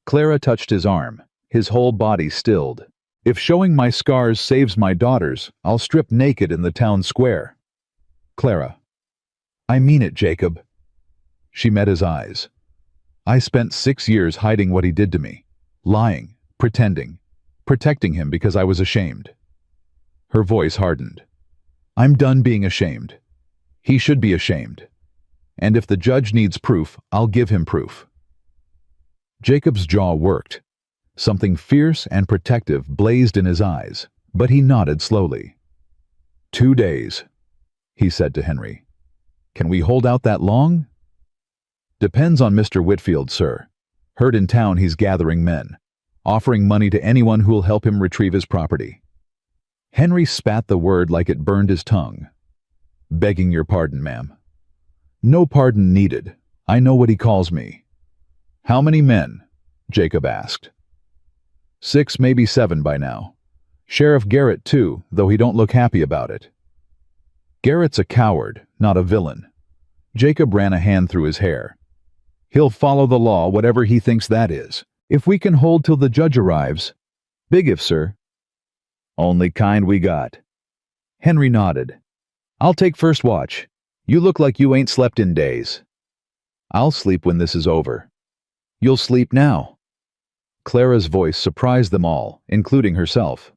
Clara touched his arm. His whole body stilled. If showing my scars saves my daughters, I'll strip naked in the town square. Clara. I mean it, Jacob. She met his eyes. I spent 6 years hiding what he did to me, lying, pretending, protecting him because I was ashamed. Her voice hardened. I'm done being ashamed. He should be ashamed. And if the judge needs proof, I'll give him proof. Jacob's jaw worked. Something fierce and protective blazed in his eyes, but he nodded slowly. 2 days, he said to Henry. Can we hold out that long? Depends on Mr. Whitfield, sir. Heard in town he's gathering men, offering money to anyone who'll help him retrieve his property. Henry spat the word like it burned his tongue. Begging your pardon, ma'am. No pardon needed. I know what he calls me. How many men? Jacob asked. 6, maybe 7 by now. Sheriff Garrett, too, though he don't look happy about it. Garrett's a coward, not a villain. Jacob ran a hand through his hair. He'll follow the law, whatever he thinks that is. If we can hold till the judge arrives. Big if, sir. Only kind we got. Henry nodded. I'll take first watch. You look like you ain't slept in days. I'll sleep when this is over. You'll sleep now. Clara's voice surprised them all, including herself.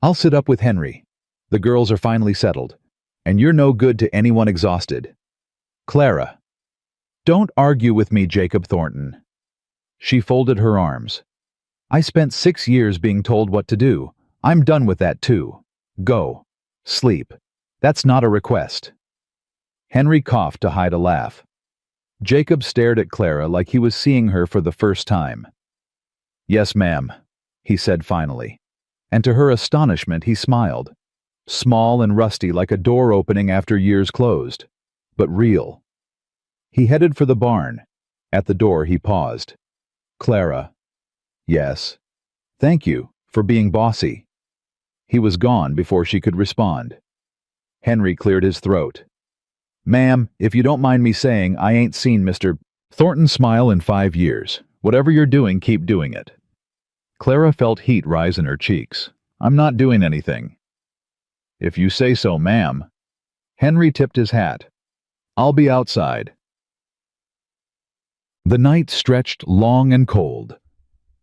I'll sit up with Henry. The girls are finally settled, and you're no good to anyone exhausted. Clara. Don't argue with me, Jacob Thornton. She folded her arms. I spent 6 years being told what to do. I'm done with that too. Go. Sleep. That's not a request. Henry coughed to hide a laugh. Jacob stared at Clara like he was seeing her for the first time. Yes, ma'am, he said finally, and to her astonishment he smiled. small and rusty like a door opening after years closed, but real. He headed for the barn. At the door, he paused. Clara. Yes. Thank you for being bossy. He was gone before she could respond. Henry cleared his throat. Ma'am, if you don't mind me saying, I ain't seen Mr. Thornton's smile in 5 years. Whatever you're doing, keep doing it. Clara felt heat rise in her cheeks. I'm not doing anything. If you say so, ma'am. Henry tipped his hat. I'll be outside. The night stretched long and cold.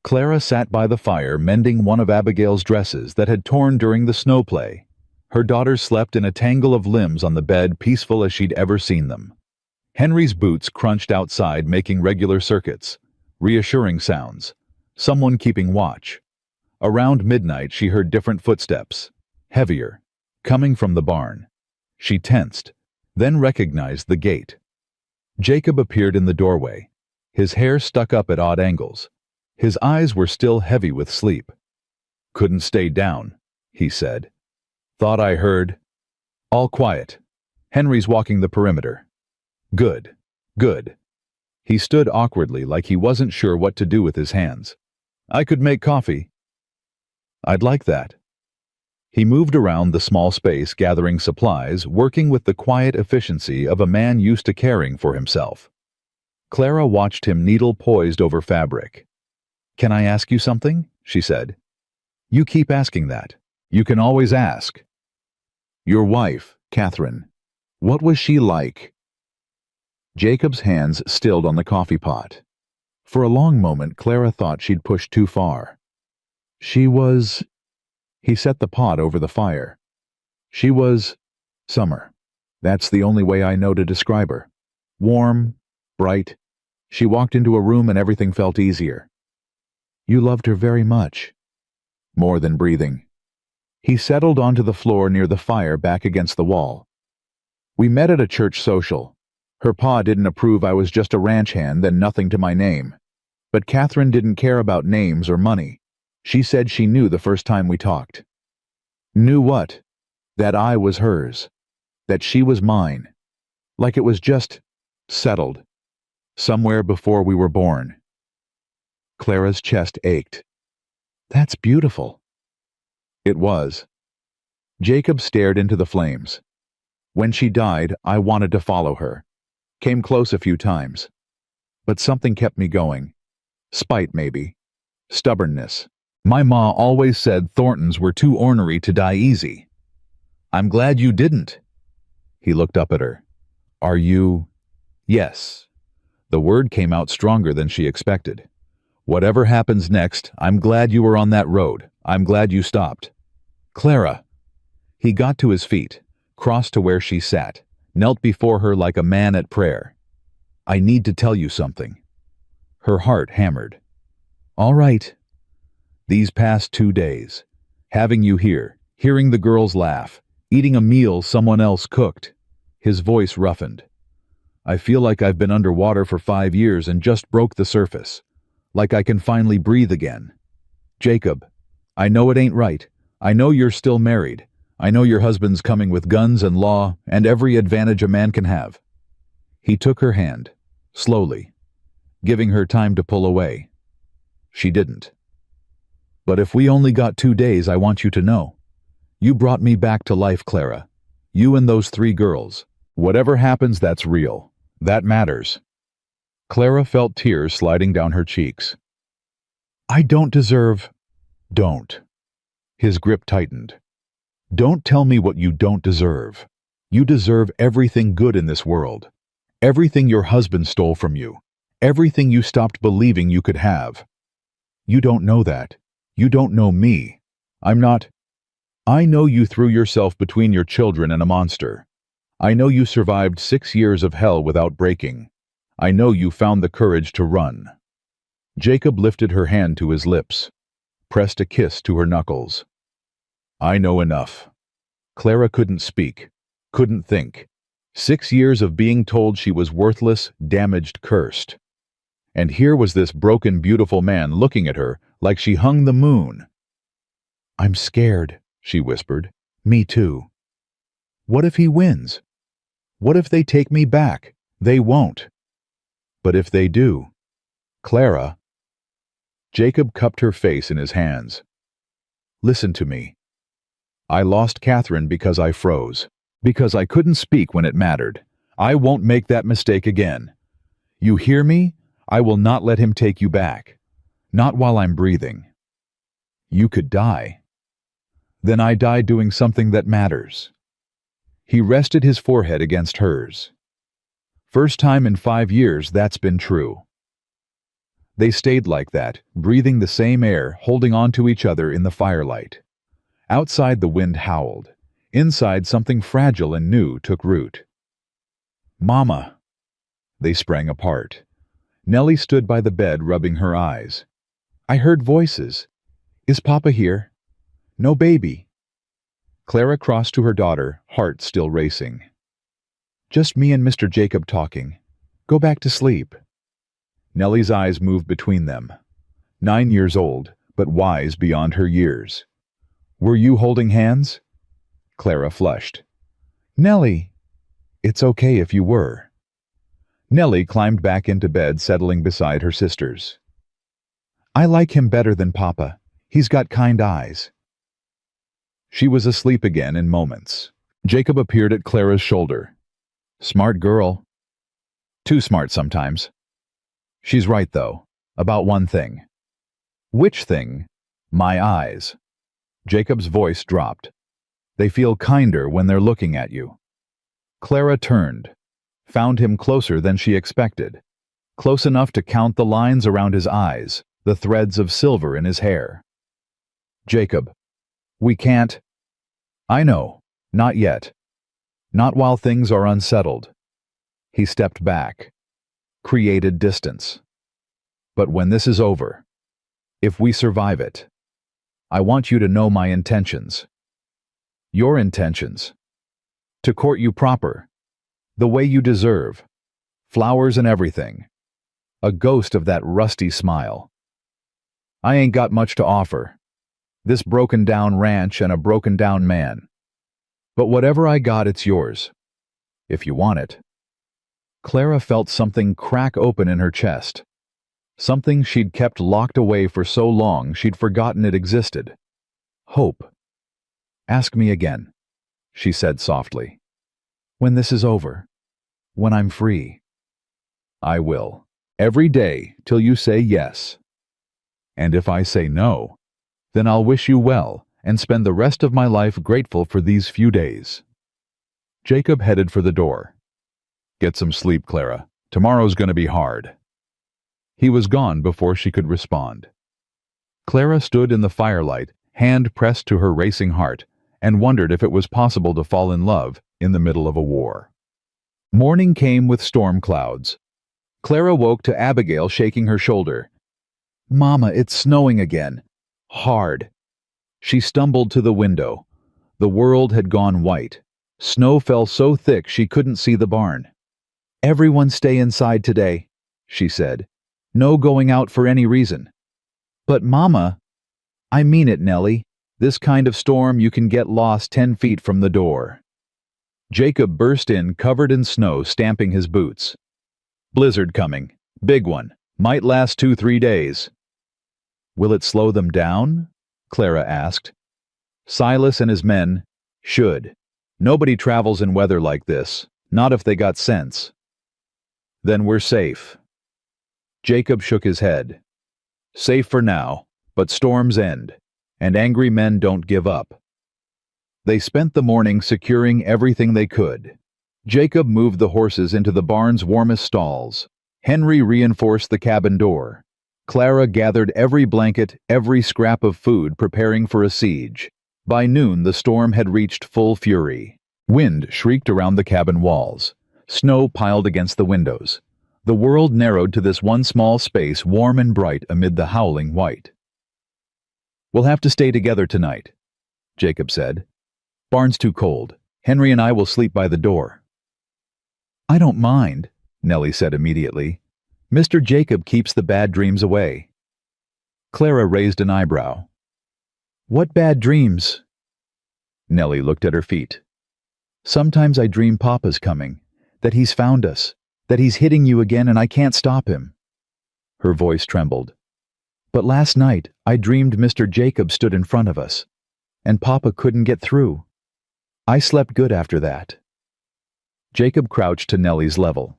Clara sat by the fire mending one of Abigail's dresses that had torn during the snow play. Her daughters slept in a tangle of limbs on the bed, peaceful as she'd ever seen them. Henry's boots crunched outside, making regular circuits. Reassuring sounds. Someone keeping watch. Around midnight, she heard different footsteps. Heavier. Coming from the barn. She tensed, then recognized the gate. Jacob appeared in the doorway. His hair stuck up at odd angles. His eyes were still heavy with sleep. Couldn't stay down, he said. Thought I heard. All quiet. Henry's walking the perimeter. Good. Good. He stood awkwardly like he wasn't sure what to do with his hands. I could make coffee. I'd like that. He moved around the small space, gathering supplies, working with the quiet efficiency of a man used to caring for himself. Clara watched him, needle poised over fabric. Can I ask you something? She said. You keep asking that. You can always ask. Your wife, Catherine. What was she like? Jacob's hands stilled on the coffee pot. For a long moment, Clara thought she'd pushed too far. She was... He set the pot over the fire. She was... summer. That's the only way I know to describe her. Warm, bright. She walked into a room and everything felt easier. You loved her very much. More than breathing. He settled onto the floor near the fire, back against the wall. We met at a church social. Her pa didn't approve I was just a ranch hand and nothing to my name. But Catherine didn't care about names or money. She said she knew the first time we talked. Knew what? That I was hers. That she was mine. Like it was just settled. Somewhere before we were born. Clara's chest ached. That's beautiful. It was. Jacob stared into the flames. When she died, I wanted to follow her. Came close a few times. But something kept me going. Spite, maybe. Stubbornness. My ma always said Thorntons were too ornery to die easy. I'm glad you didn't. He looked up at her. Are you... Yes. The word came out stronger than she expected. Whatever happens next, I'm glad you were on that road. I'm glad you stopped. Clara. He got to his feet, crossed to where she sat, knelt before her like a man at prayer. I need to tell you something. Her heart hammered. All right. These past 2 days, having you here, hearing the girls laugh, eating a meal someone else cooked. His voice roughened. I feel like I've been underwater for 5 years and just broke the surface. Like I can finally breathe again. Jacob, I know it ain't right. I know you're still married. I know your husband's coming with guns and law and every advantage a man can have. He took her hand, slowly, giving her time to pull away. She didn't. But if we only got 2 days, I want you to know. You brought me back to life, Clara. You and those 3 girls. Whatever happens, that's real. That matters. Clara felt tears sliding down her cheeks. I don't deserve... Don't. His grip tightened. Don't tell me what you don't deserve. You deserve everything good in this world. Everything your husband stole from you. Everything you stopped believing you could have. You don't know that. You don't know me. I'm not... I know you threw yourself between your children and a monster. I know you survived 6 years of hell without breaking. I know you found the courage to run. Jacob lifted her hand to his lips, pressed a kiss to her knuckles. I know enough. Clara couldn't speak, couldn't think. 6 years of being told she was worthless, damaged, cursed. And here was this broken, beautiful man looking at her like she hung the moon. I'm scared, she whispered. Me too. What if he wins? What if they take me back? They won't. But if they do? Clara. Jacob cupped her face in his hands. Listen to me. I lost Catherine because I froze. Because I couldn't speak when it mattered. I won't make that mistake again. You hear me? I will not let him take you back. Not while I'm breathing. You could die. Then I die doing something that matters. He rested his forehead against hers. First time in 5 years that's been true. They stayed like that, breathing the same air, holding on to each other in the firelight. Outside the wind howled. Inside something fragile and new took root. Mama! They sprang apart. Nellie stood by the bed rubbing her eyes. I heard voices. Is Papa here? No baby. Clara crossed to her daughter, heart still racing. Just me and Mr. Jacob talking. Go back to sleep. Nellie's eyes moved between them. 9 years old, but wise beyond her years. Were you holding hands? Clara flushed. Nellie! It's okay if you were. Nellie climbed back into bed, settling beside her sisters. I like him better than Papa. He's got kind eyes. She was asleep again in moments. Jacob appeared at Clara's shoulder. Smart girl. Too smart sometimes. She's right, though, about one thing. Which thing? My eyes. Jacob's voice dropped. They feel kinder when they're looking at you. Clara turned, found him closer than she expected, close enough to count the lines around his eyes, the threads of silver in his hair. Jacob, we can't. I know, not yet. Not while things are unsettled. He stepped back, created distance. But when this is over, if we survive it, I want you to know my intentions. Your intentions. To court you proper, the way you deserve, flowers and everything. A ghost of that rusty smile. I ain't got much to offer. This broken down ranch and a broken down man. But whatever I got, it's yours. If you want it. Clara felt something crack open in her chest. Something she'd kept locked away for so long she'd forgotten it existed. Hope. Ask me again, she said softly. When this is over. When I'm free. I will. Every day till you say yes. And if I say no, then I'll wish you well and spend the rest of my life grateful for these few days. Jacob headed for the door. Get some sleep, Clara. Tomorrow's going to be hard. He was gone before she could respond. Clara stood in the firelight, hand pressed to her racing heart, and wondered if it was possible to fall in love in the middle of a war. Morning came with storm clouds. Clara woke to Abigail shaking her shoulder. Mama, it's snowing again. Hard. She stumbled to the window. The world had gone white. Snow fell so thick she couldn't see the barn. Everyone stay inside today, she said. No going out for any reason. But Mama, I mean it, Nellie. This kind of storm you can get lost 10 feet from the door. Jacob burst in, covered in snow, stamping his boots. Blizzard coming. Big one. Might last 2-3 days. Will it slow them down? Clara asked. Silas and his men should. Nobody travels in weather like this, not if they got sense. Then we're safe. Jacob shook his head. Safe for now, but storms end, and angry men don't give up. They spent the morning securing everything they could. Jacob moved the horses into the barn's warmest stalls. Henry reinforced the cabin door. Clara gathered every blanket, every scrap of food, preparing for a siege. By noon, the storm had reached full fury. Wind shrieked around the cabin walls. Snow piled against the windows. The world narrowed to this one small space, warm and bright amid the howling white. We'll have to stay together tonight, Jacob said. Barn's too cold. Henry and I will sleep by the door. I don't mind, Nellie said immediately. Mr. Jacob keeps the bad dreams away. Clara raised an eyebrow. What bad dreams? Nellie looked at her feet. Sometimes I dream Papa's coming, that he's found us, that he's hitting you again and I can't stop him. Her voice trembled. But last night I dreamed Mr. Jacob stood in front of us, and Papa couldn't get through. I slept good after that. Jacob crouched to Nellie's level.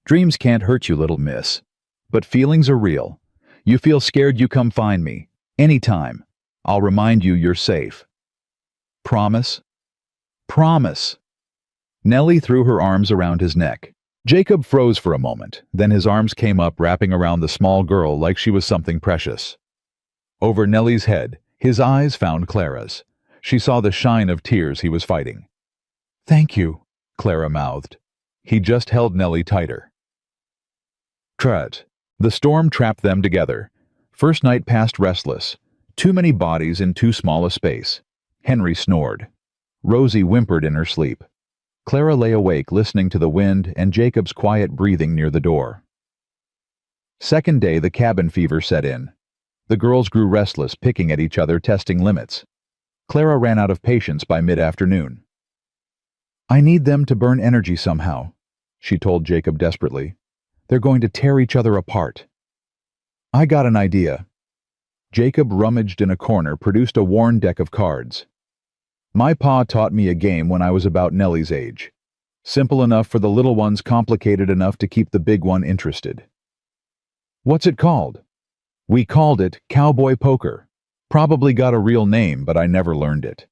Dreams can't hurt you, little miss, but feelings are real. You feel scared, you come find me. Anytime. I'll remind you you're safe. Promise? Promise. Nellie threw her arms around his neck. Jacob froze for a moment, then his arms came up, wrapping around the small girl like she was something precious. Over Nellie's head, his eyes found Clara's. She saw the shine of tears he was fighting. Thank you, Clara mouthed. He just held Nellie tighter. Trud. The storm trapped them together. First night passed restless. Too many bodies in too small a space. Henry snored. Rosie whimpered in her sleep. Clara lay awake, listening to the wind and Jacob's quiet breathing near the door. Second day, the cabin fever set in. The girls grew restless, picking at each other, testing limits. Clara ran out of patience by mid-afternoon. I need them to burn energy somehow, she told Jacob desperately. They're going to tear each other apart. I got an idea. Jacob rummaged in a corner, produced a worn deck of cards. My pa taught me a game when I was about Nellie's age. Simple enough for the little ones, complicated enough to keep the big one interested. What's it called? We called it Cowboy Poker. Probably got a real name, but I never learned it.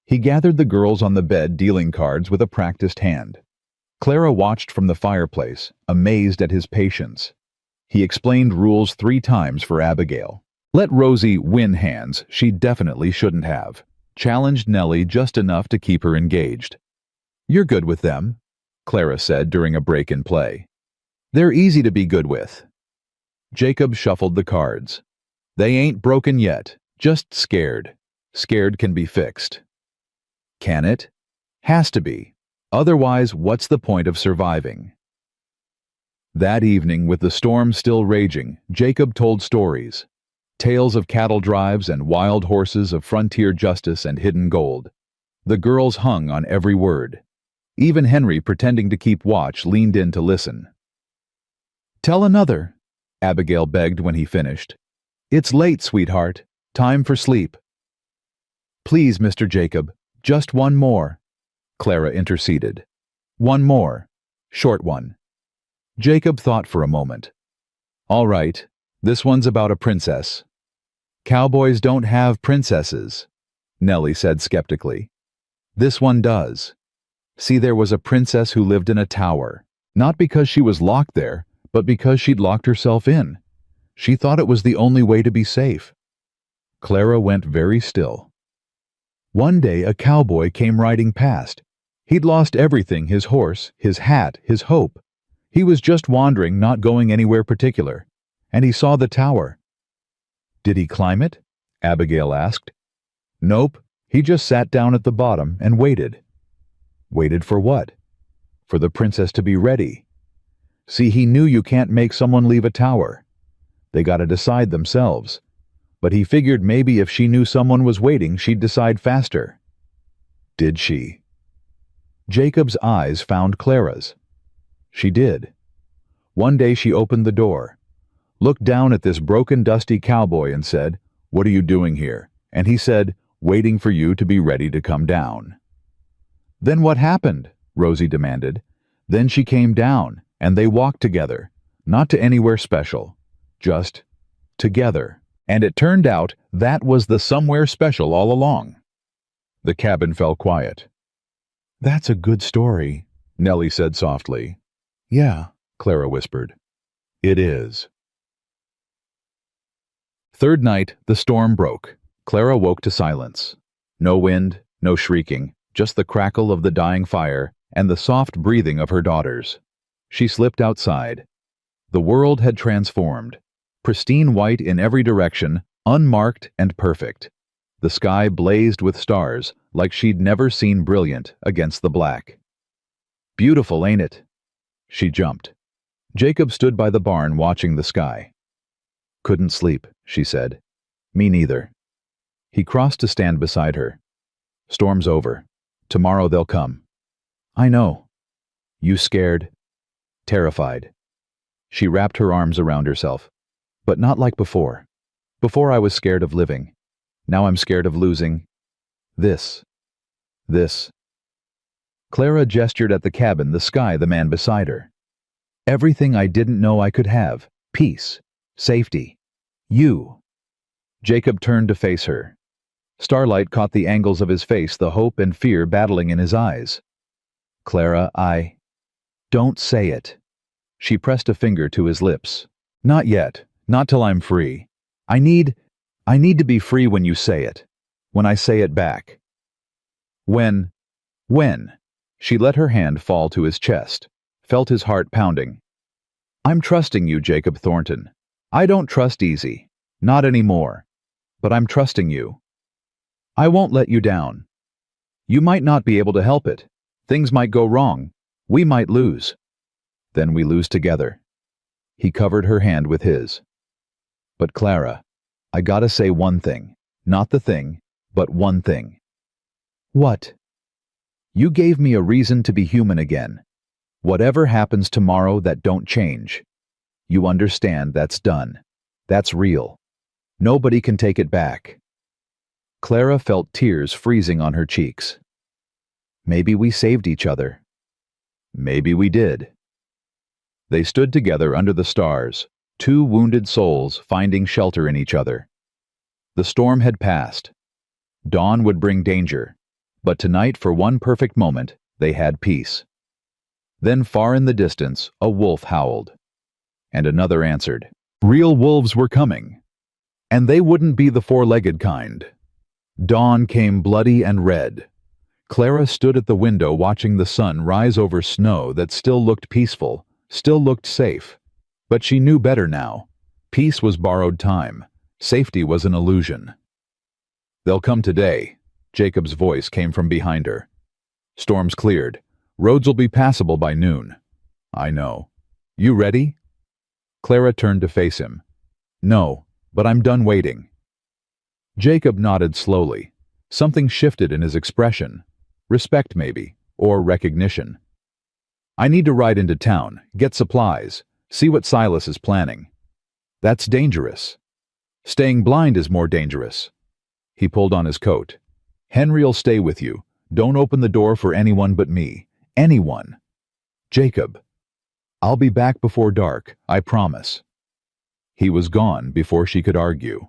He gathered the girls on the bed, dealing cards with a practiced hand. Clara watched from the fireplace, amazed at his patience. He explained rules 3 times for Abigail. Let Rosie win hands she definitely shouldn't have. Challenged Nellie just enough to keep her engaged. You're good with them, Clara said during a break in play. They're easy to be good with. Jacob shuffled the cards. They ain't broken yet, just scared. Scared can be fixed. Can it? Has to be. Otherwise, what's the point of surviving? That evening, with the storm still raging, Jacob told stories. Tales of cattle drives and wild horses, of frontier justice and hidden gold. The girls hung on every word. Even Henry, pretending to keep watch, leaned in to listen. Tell another, Abigail begged when he finished. It's late, sweetheart. Time for sleep. Please, Mr. Jacob, just one more, Clara interceded. One more. Short one. Jacob thought for a moment. All right, this one's about a princess. Cowboys don't have princesses, Nellie said skeptically. This one does. See, there was a princess who lived in a tower, not because she was locked there, but because she'd locked herself in. She thought it was the only way to be safe. Clara went very still. One day a cowboy came riding past. He'd lost everything, his horse, his hat, his hope. He was just wandering, not going anywhere particular, and he saw the tower. Did he climb it? Abigail asked. Nope, he just sat down at the bottom and waited. Waited for what? For the princess to be ready. See, he knew you can't make someone leave a tower. They gotta decide themselves. But he figured maybe if she knew someone was waiting, she'd decide faster. Did she? Jacob's eyes found Clara's. She did. One day she opened the door, looked down at this broken, dusty cowboy and said, "What are you doing here?" And he said, "Waiting for you to be ready to come down." Then what happened? Rosie demanded. Then she came down, and they walked together, not to anywhere special, just together. And it turned out that was the somewhere special all along. The cabin fell quiet. That's a good story, Nellie said softly. Yeah, Clara whispered. It is. Third night, the storm broke. Clara woke to silence. No wind, no shrieking, just the crackle of the dying fire and the soft breathing of her daughters. She slipped outside. The world had transformed. Pristine white in every direction, unmarked and perfect. The sky blazed with stars, like she'd never seen brilliant against the black. Beautiful, ain't it? She jumped. Jacob stood by the barn watching the sky. Couldn't sleep, she said. Me neither. He crossed to stand beside her. Storm's over. Tomorrow they'll come. I know. You scared? Terrified. She wrapped her arms around herself. But not like before. Before I was scared of living. Now I'm scared of losing. This. Clara gestured at the cabin, the sky, the man beside her. Everything I didn't know I could have. Peace. Safety. You. Jacob turned to face her. Starlight caught the angles of his face, the hope and fear battling in his eyes. Clara, Don't say it. She pressed a finger to his lips. Not yet. Not till I'm free. I need to be free when you say it. When I say it back. When? She let her hand fall to his chest, felt his heart pounding. I'm trusting you, Jacob Thornton. I don't trust easy. Not anymore. But I'm trusting you. I won't let you down. You might not be able to help it. Things might go wrong. We might lose. Then we lose together. He covered her hand with his. But Clara, I gotta say one thing. Not the thing, but one thing. What? You gave me a reason to be human again. Whatever happens tomorrow, that don't change. You understand, that's done. That's real. Nobody can take it back. Clara felt tears freezing on her cheeks. Maybe we saved each other. Maybe we did. They stood together under the stars, two wounded souls finding shelter in each other. The storm had passed. Dawn would bring danger, but tonight, for one perfect moment, they had peace. Then far in the distance, a wolf howled. And another answered. Real wolves were coming. And they wouldn't be the four-legged kind. Dawn came bloody and red. Clara stood at the window watching the sun rise over snow that still looked peaceful, still looked safe. But she knew better now. Peace was borrowed time. Safety was an illusion. They'll come today. Jacob's voice came from behind her. Storm's cleared. Roads will be passable by noon. I know. You ready? Clara turned to face him. No, but I'm done waiting. Jacob nodded slowly. Something shifted in his expression. Respect, maybe, or recognition. I need to ride into town, get supplies, see what Silas is planning. That's dangerous. Staying blind is more dangerous. He pulled on his coat. Henry'll stay with you. Don't open the door for anyone but me. Anyone. Jacob. I'll be back before dark, I promise. He was gone before she could argue.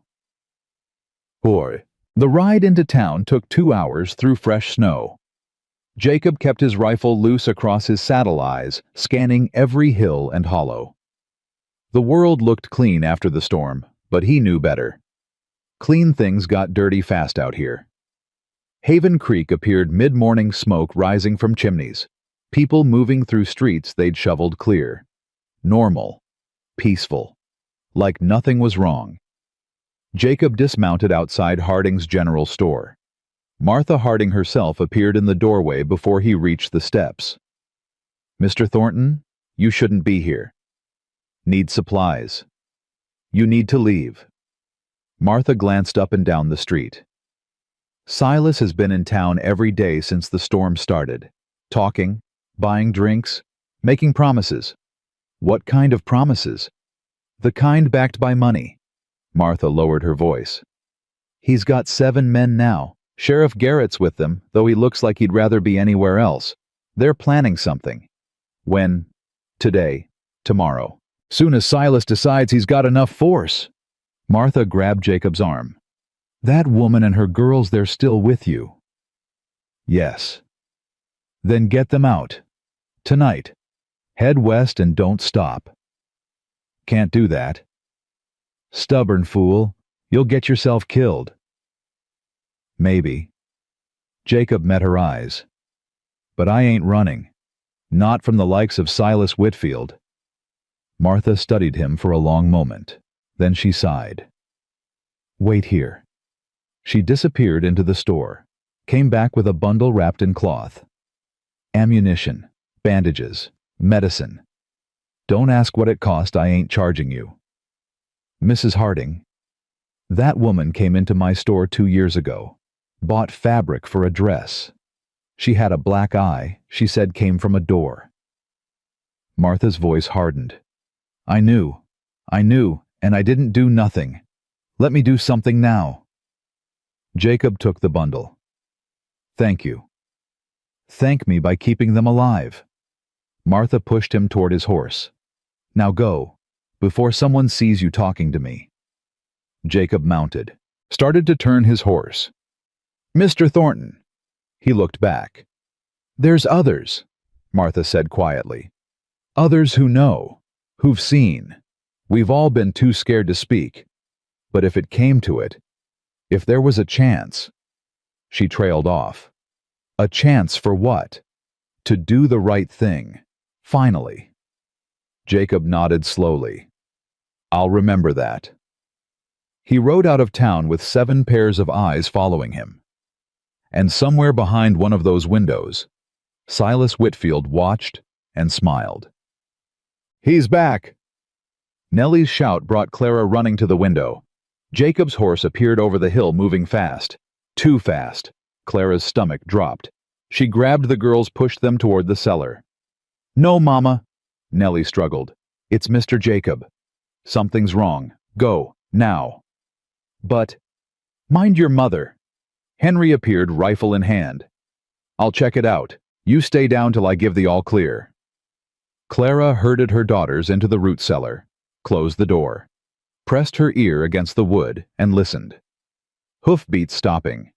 Boy. The ride into town took 2 hours through fresh snow. Jacob kept his rifle loose across his saddle eyes, scanning every hill and hollow. The world looked clean after the storm, but he knew better. Clean things got dirty fast out here. Haven Creek appeared mid-morning, smoke rising from chimneys. People moving through streets they'd shoveled clear. Normal. Peaceful. Like nothing was wrong. Jacob dismounted outside Harding's general store. Martha Harding herself appeared in the doorway before he reached the steps. Mr. Thornton, you shouldn't be here. Need supplies. You need to leave. Martha glanced up and down the street. Silas has been in town every day since the storm started. Talking, buying drinks, making promises. What kind of promises? The kind backed by money. Martha lowered her voice. He's got 7 men now. Sheriff Garrett's with them, though he looks like he'd rather be anywhere else. They're planning something. When? Today. Tomorrow. Soon as Silas decides he's got enough force. Martha grabbed Jacob's arm. That woman and her girls, they're still with you. Yes. Then get them out. Tonight. Head west and don't stop. Can't do that. Stubborn fool. You'll get yourself killed. Maybe. Jacob met her eyes. But I ain't running. Not from the likes of Silas Whitfield. Martha studied him for a long moment. Then she sighed. Wait here. She disappeared into the store, came back with a bundle wrapped in cloth. Ammunition, bandages, medicine. Don't ask what it cost, I ain't charging you. Mrs. Harding. That woman came into my store 2 years ago. Bought fabric for a dress. She had a black eye, she said came from a door. Martha's voice hardened. I knew, and I didn't do nothing. Let me do something now. Jacob took the bundle. Thank you. Thank me by keeping them alive. Martha pushed him toward his horse. Now go, before someone sees you talking to me. Jacob mounted, started to turn his horse. Mr. Thornton. He looked back. There's others, Martha said quietly. Others who know, who've seen. We've all been too scared to speak. But if it came to it, if there was a chance. She trailed off. A chance for what? To do the right thing. Finally. Jacob nodded slowly. I'll remember that. He rode out of town with 7 pairs of eyes following him. And somewhere behind one of those windows, Silas Whitfield watched and smiled. He's back! Nellie's shout brought Clara running to the window. Jacob's horse appeared over the hill moving fast. Too fast. Clara's stomach dropped. She grabbed the girls, pushed them toward the cellar. No, Mama, Nellie struggled. It's Mr. Jacob. Something's wrong. Go, now. But, mind your mother. Henry appeared, rifle in hand. I'll check it out. You stay down till I give the all clear. Clara herded her daughters into the root cellar, closed the door, pressed her ear against the wood, and listened. Hoofbeats stopping.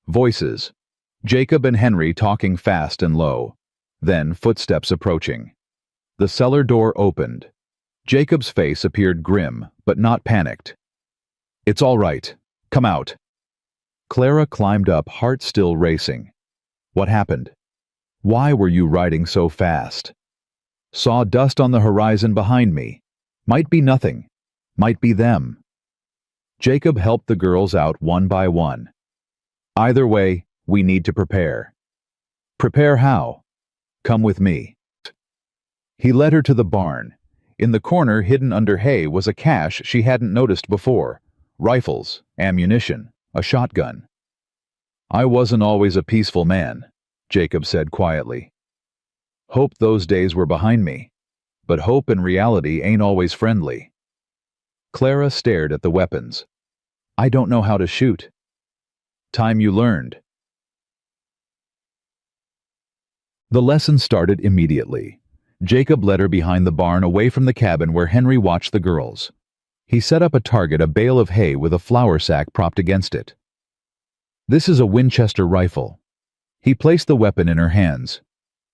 Voices. Jacob and Henry talking fast and low. Then footsteps approaching. The cellar door opened. Jacob's face appeared grim, but not panicked. It's all right. Come out. Clara climbed up, heart still racing. What happened? Why were you riding so fast? Saw dust on the horizon behind me. Might be nothing. Might be them. Jacob helped the girls out one by one. Either way, we need to prepare. Prepare how? Come with me. He led her to the barn. In the corner, hidden under hay, was a cache she hadn't noticed before. Rifles, ammunition, a shotgun. I wasn't always a peaceful man, Jacob said quietly. Hope those days were behind me. But hope and reality ain't always friendly. Clara stared at the weapons. I don't know how to shoot. Time you learned. The lesson started immediately. Jacob led her behind the barn, away from the cabin where Henry watched the girls. He set up a target, a bale of hay with a flour sack propped against it. This is a Winchester rifle. He placed the weapon in her hands.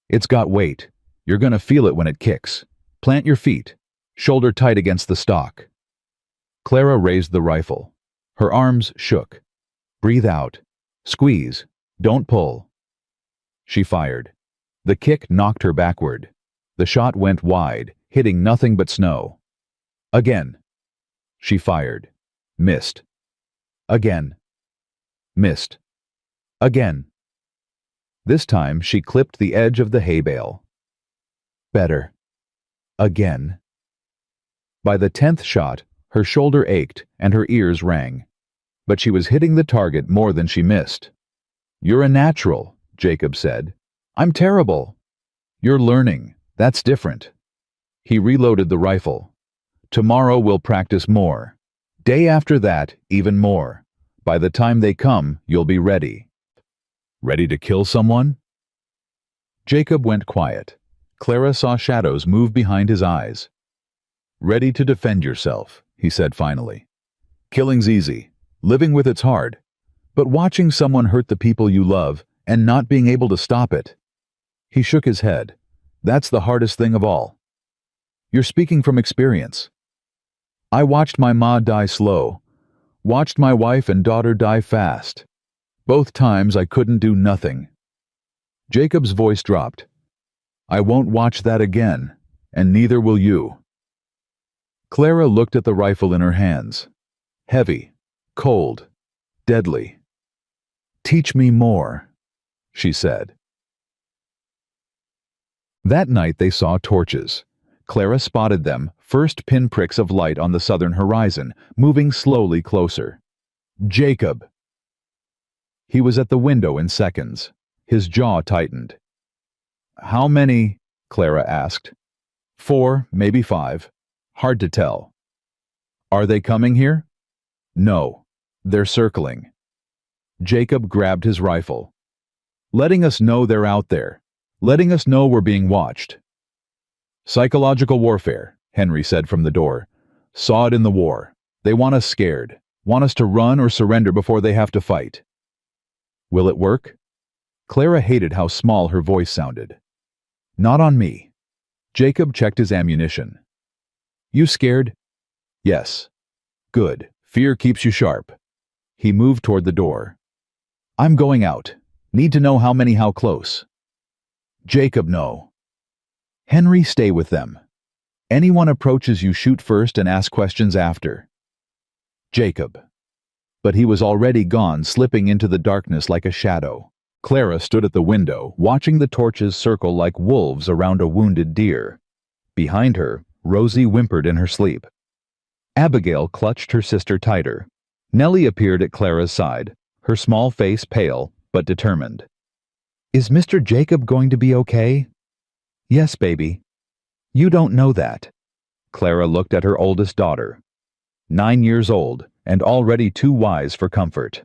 It's got weight. You're gonna feel it when it kicks. Plant your feet, shoulder tight against the stock. Clara raised the rifle. Her arms shook. Breathe out. Squeeze. Don't pull. She fired. The kick knocked her backward. The shot went wide, hitting nothing but snow. Again. She fired. Missed. Again. Missed. Again. This time she clipped the edge of the hay bale. Better. Again. By the 10th shot, her shoulder ached and her ears rang. But she was hitting the target more than she missed. You're a natural, Jacob said. I'm terrible. You're learning. That's different. He reloaded the rifle. Tomorrow we'll practice more. Day after that, even more. By the time they come, you'll be ready. Ready to kill someone? Jacob went quiet. Clara saw shadows move behind his eyes. Ready to defend yourself, he said finally. Killing's easy. Living with it's hard. But watching someone hurt the people you love and not being able to stop it. He shook his head. That's the hardest thing of all. You're speaking from experience. I watched my ma die slow. Watched my wife and daughter die fast. Both times I couldn't do nothing. Jacob's voice dropped. I won't watch that again, and neither will you. Clara looked at the rifle in her hands. Heavy, cold, deadly. Teach me more, she said. That night they saw torches. Clara spotted them, first pinpricks of light on the southern horizon, moving slowly closer. Jacob! He was at the window in seconds. His jaw tightened. "How many?" Clara asked. "4, maybe 5. Hard to tell." "Are they coming here?" "No. They're circling." Jacob grabbed his rifle. "Letting us know they're out there. Letting us know we're being watched." "Psychological warfare," Henry said from the door. "Saw it in the war. They want us scared. Want us to run or surrender before they have to fight." "Will it work?" Clara hated how small her voice sounded. "Not on me." Jacob checked his ammunition. "You scared?" "Yes." "Good. Fear keeps you sharp." He moved toward the door. "I'm going out. Need to know how many, how close." "Jacob, no." "Henry, stay with them. Anyone approaches you, shoot first and ask questions after." "Jacob." But he was already gone, slipping into the darkness like a shadow. Clara stood at the window, watching the torches circle like wolves around a wounded deer. Behind her, Rosie whimpered in her sleep. Abigail clutched her sister tighter. Nellie appeared at Clara's side, her small face pale but determined. "Is Mr. Jacob going to be okay?" "Yes, baby." "You don't know that." Clara looked at her oldest daughter. 9 years old and already too wise for comfort.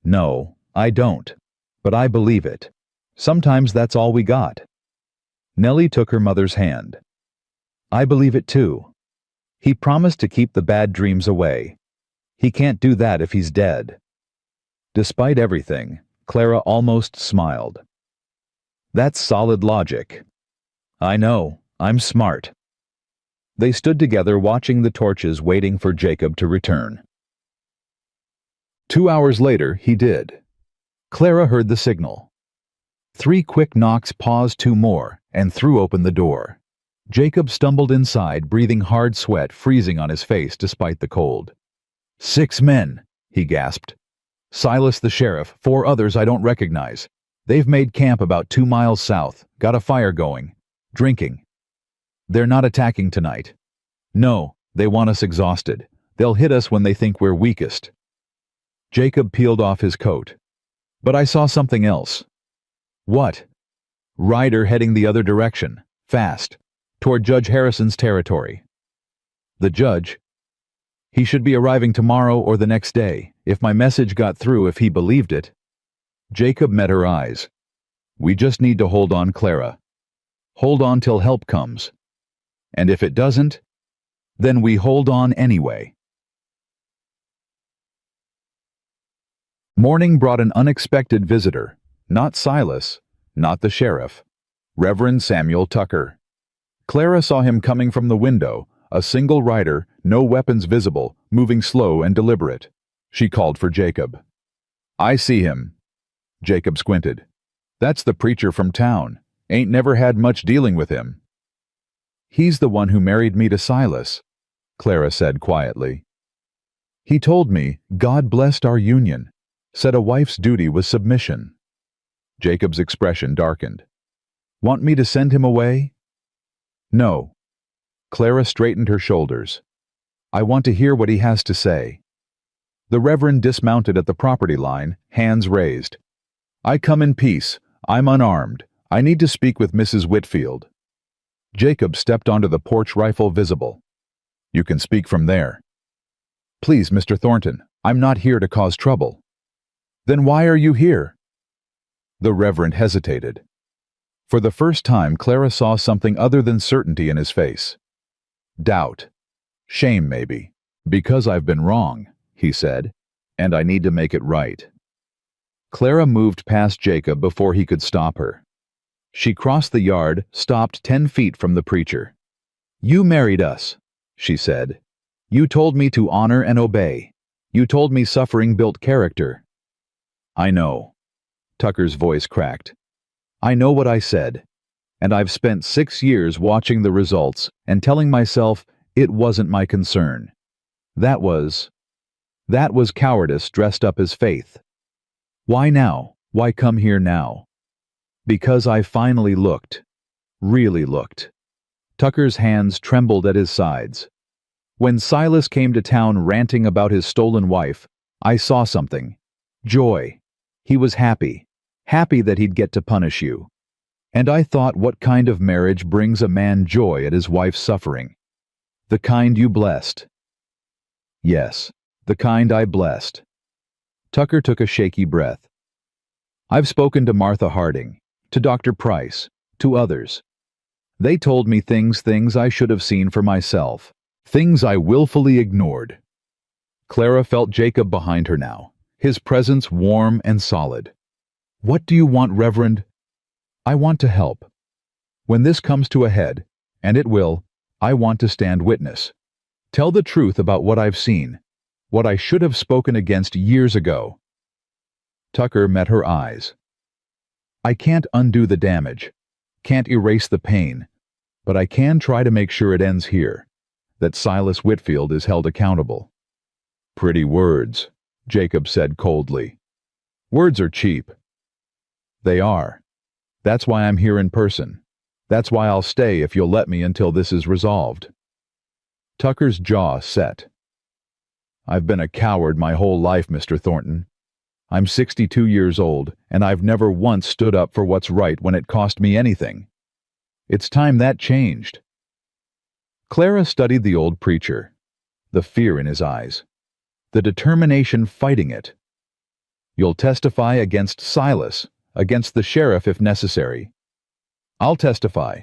"No, I don't. But I believe it. Sometimes that's all we got." Nellie took her mother's hand. "I believe it too. He promised to keep the bad dreams away. He can't do that if he's dead." Despite everything, Clara almost smiled. "That's solid logic." "I know. I'm smart." They stood together watching the torches, waiting for Jacob to return. 2 hours later, he did. Clara heard the signal. 3 quick knocks, paused 2 more, and threw open the door. Jacob stumbled inside, breathing hard sweat freezing on his face despite the cold. 6 men, he gasped. "Silas the sheriff, 4 others I don't recognize. They've made camp about 2 miles south, got a fire going. Drinking. They're not attacking tonight. No, they want us exhausted. They'll hit us when they think we're weakest." Jacob peeled off his coat. "But I saw something else." "What?" "Ryder heading the other direction, fast, toward Judge Harrison's territory." "The judge?" "He should be arriving tomorrow or the next day, if my message got through, if he believed it." Jacob met her eyes. "We just need to hold on, Clara. Hold on till help comes. And if it doesn't, then we hold on anyway." Morning brought an unexpected visitor. Not Silas, not the sheriff. Reverend Samuel Tucker. Clara saw him coming from the window, a single rider, no weapons visible, moving slow and deliberate. She called for Jacob. "I see him." Jacob squinted. "That's the preacher from town. Ain't never had much dealing with him." "He's the one who married me to Silas," Clara said quietly. "He told me God blessed our union, said a wife's duty was submission." Jacob's expression darkened. "Want me to send him away?" "No." Clara straightened her shoulders. "I want to hear what he has to say." The Reverend dismounted at the property line, hands raised. "I come in peace. I'm unarmed. I need to speak with Mrs. Whitfield." Jacob stepped onto the porch, rifle visible. "You can speak from there." "Please, Mr. Thornton, I'm not here to cause trouble." "Then why are you here?" The Reverend hesitated. For the first time, Clara saw something other than certainty in his face. Doubt. Shame, maybe. "Because I've been wrong," he said, "and I need to make it right." Clara moved past Jacob before he could stop her. She crossed the yard, stopped 10 feet from the preacher. "You married us," she said. "You told me to honor and obey. You told me suffering built character." "I know." Tucker's voice cracked. "I know what I said. And I've spent 6 years watching the results and telling myself it wasn't my concern. That was cowardice dressed up as faith. Why now? Why come here now? Because I finally looked. Really looked." Tucker's hands trembled at his sides. "When Silas came to town ranting about his stolen wife, I saw something. Joy. He was happy. Happy that he'd get to punish you. And I thought, what kind of marriage brings a man joy at his wife's suffering? The kind you blessed. Yes, the kind I blessed. Tucker took a shaky breath. I've spoken to Martha Harding, to Dr. Price, to others. They told me things I should have seen for myself, things I willfully ignored. Clara felt Jacob behind her now, his presence warm and solid. What do you want, Reverend? I want to help. When this comes to a head, and it will, I want to stand witness. Tell the truth about what I've seen, what I should have spoken against years ago. Tucker met her eyes. I can't undo the damage, can't erase the pain, but I can try to make sure it ends here, that Silas Whitfield is held accountable. Pretty words, Jacob said coldly. Words are cheap. They are. That's why I'm here in person. That's why I'll stay if you'll let me until this is resolved. Tucker's jaw set. I've been a coward my whole life, Mr. Thornton. I'm 62 years old, and I've never once stood up for what's right when it cost me anything. It's time that changed. Clara studied the old preacher, the fear in his eyes, the determination fighting it. You'll testify against Silas, against the sheriff if necessary. I'll testify,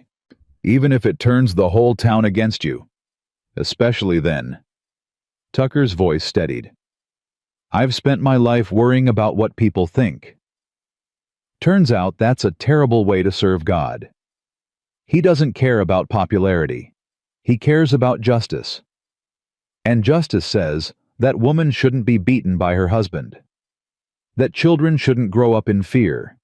even if it turns the whole town against you. Especially then. Tucker's voice steadied. I've spent my life worrying about what people think. Turns out that's a terrible way to serve God. He doesn't care about popularity. He cares about justice. And justice says that woman shouldn't be beaten by her husband. That children shouldn't grow up in fear.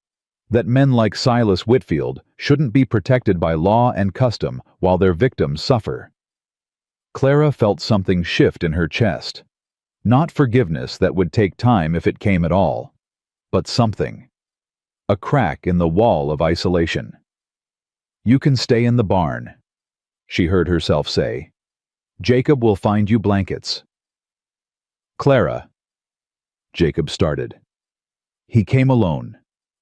That men like Silas Whitfield shouldn't be protected by law and custom while their victims suffer. Clara felt something shift in her chest. Not forgiveness that would take time if it came at all, but something. A crack in the wall of isolation. You can stay in the barn, she heard herself say. Jacob will find you blankets. Clara. Jacob started. He came alone,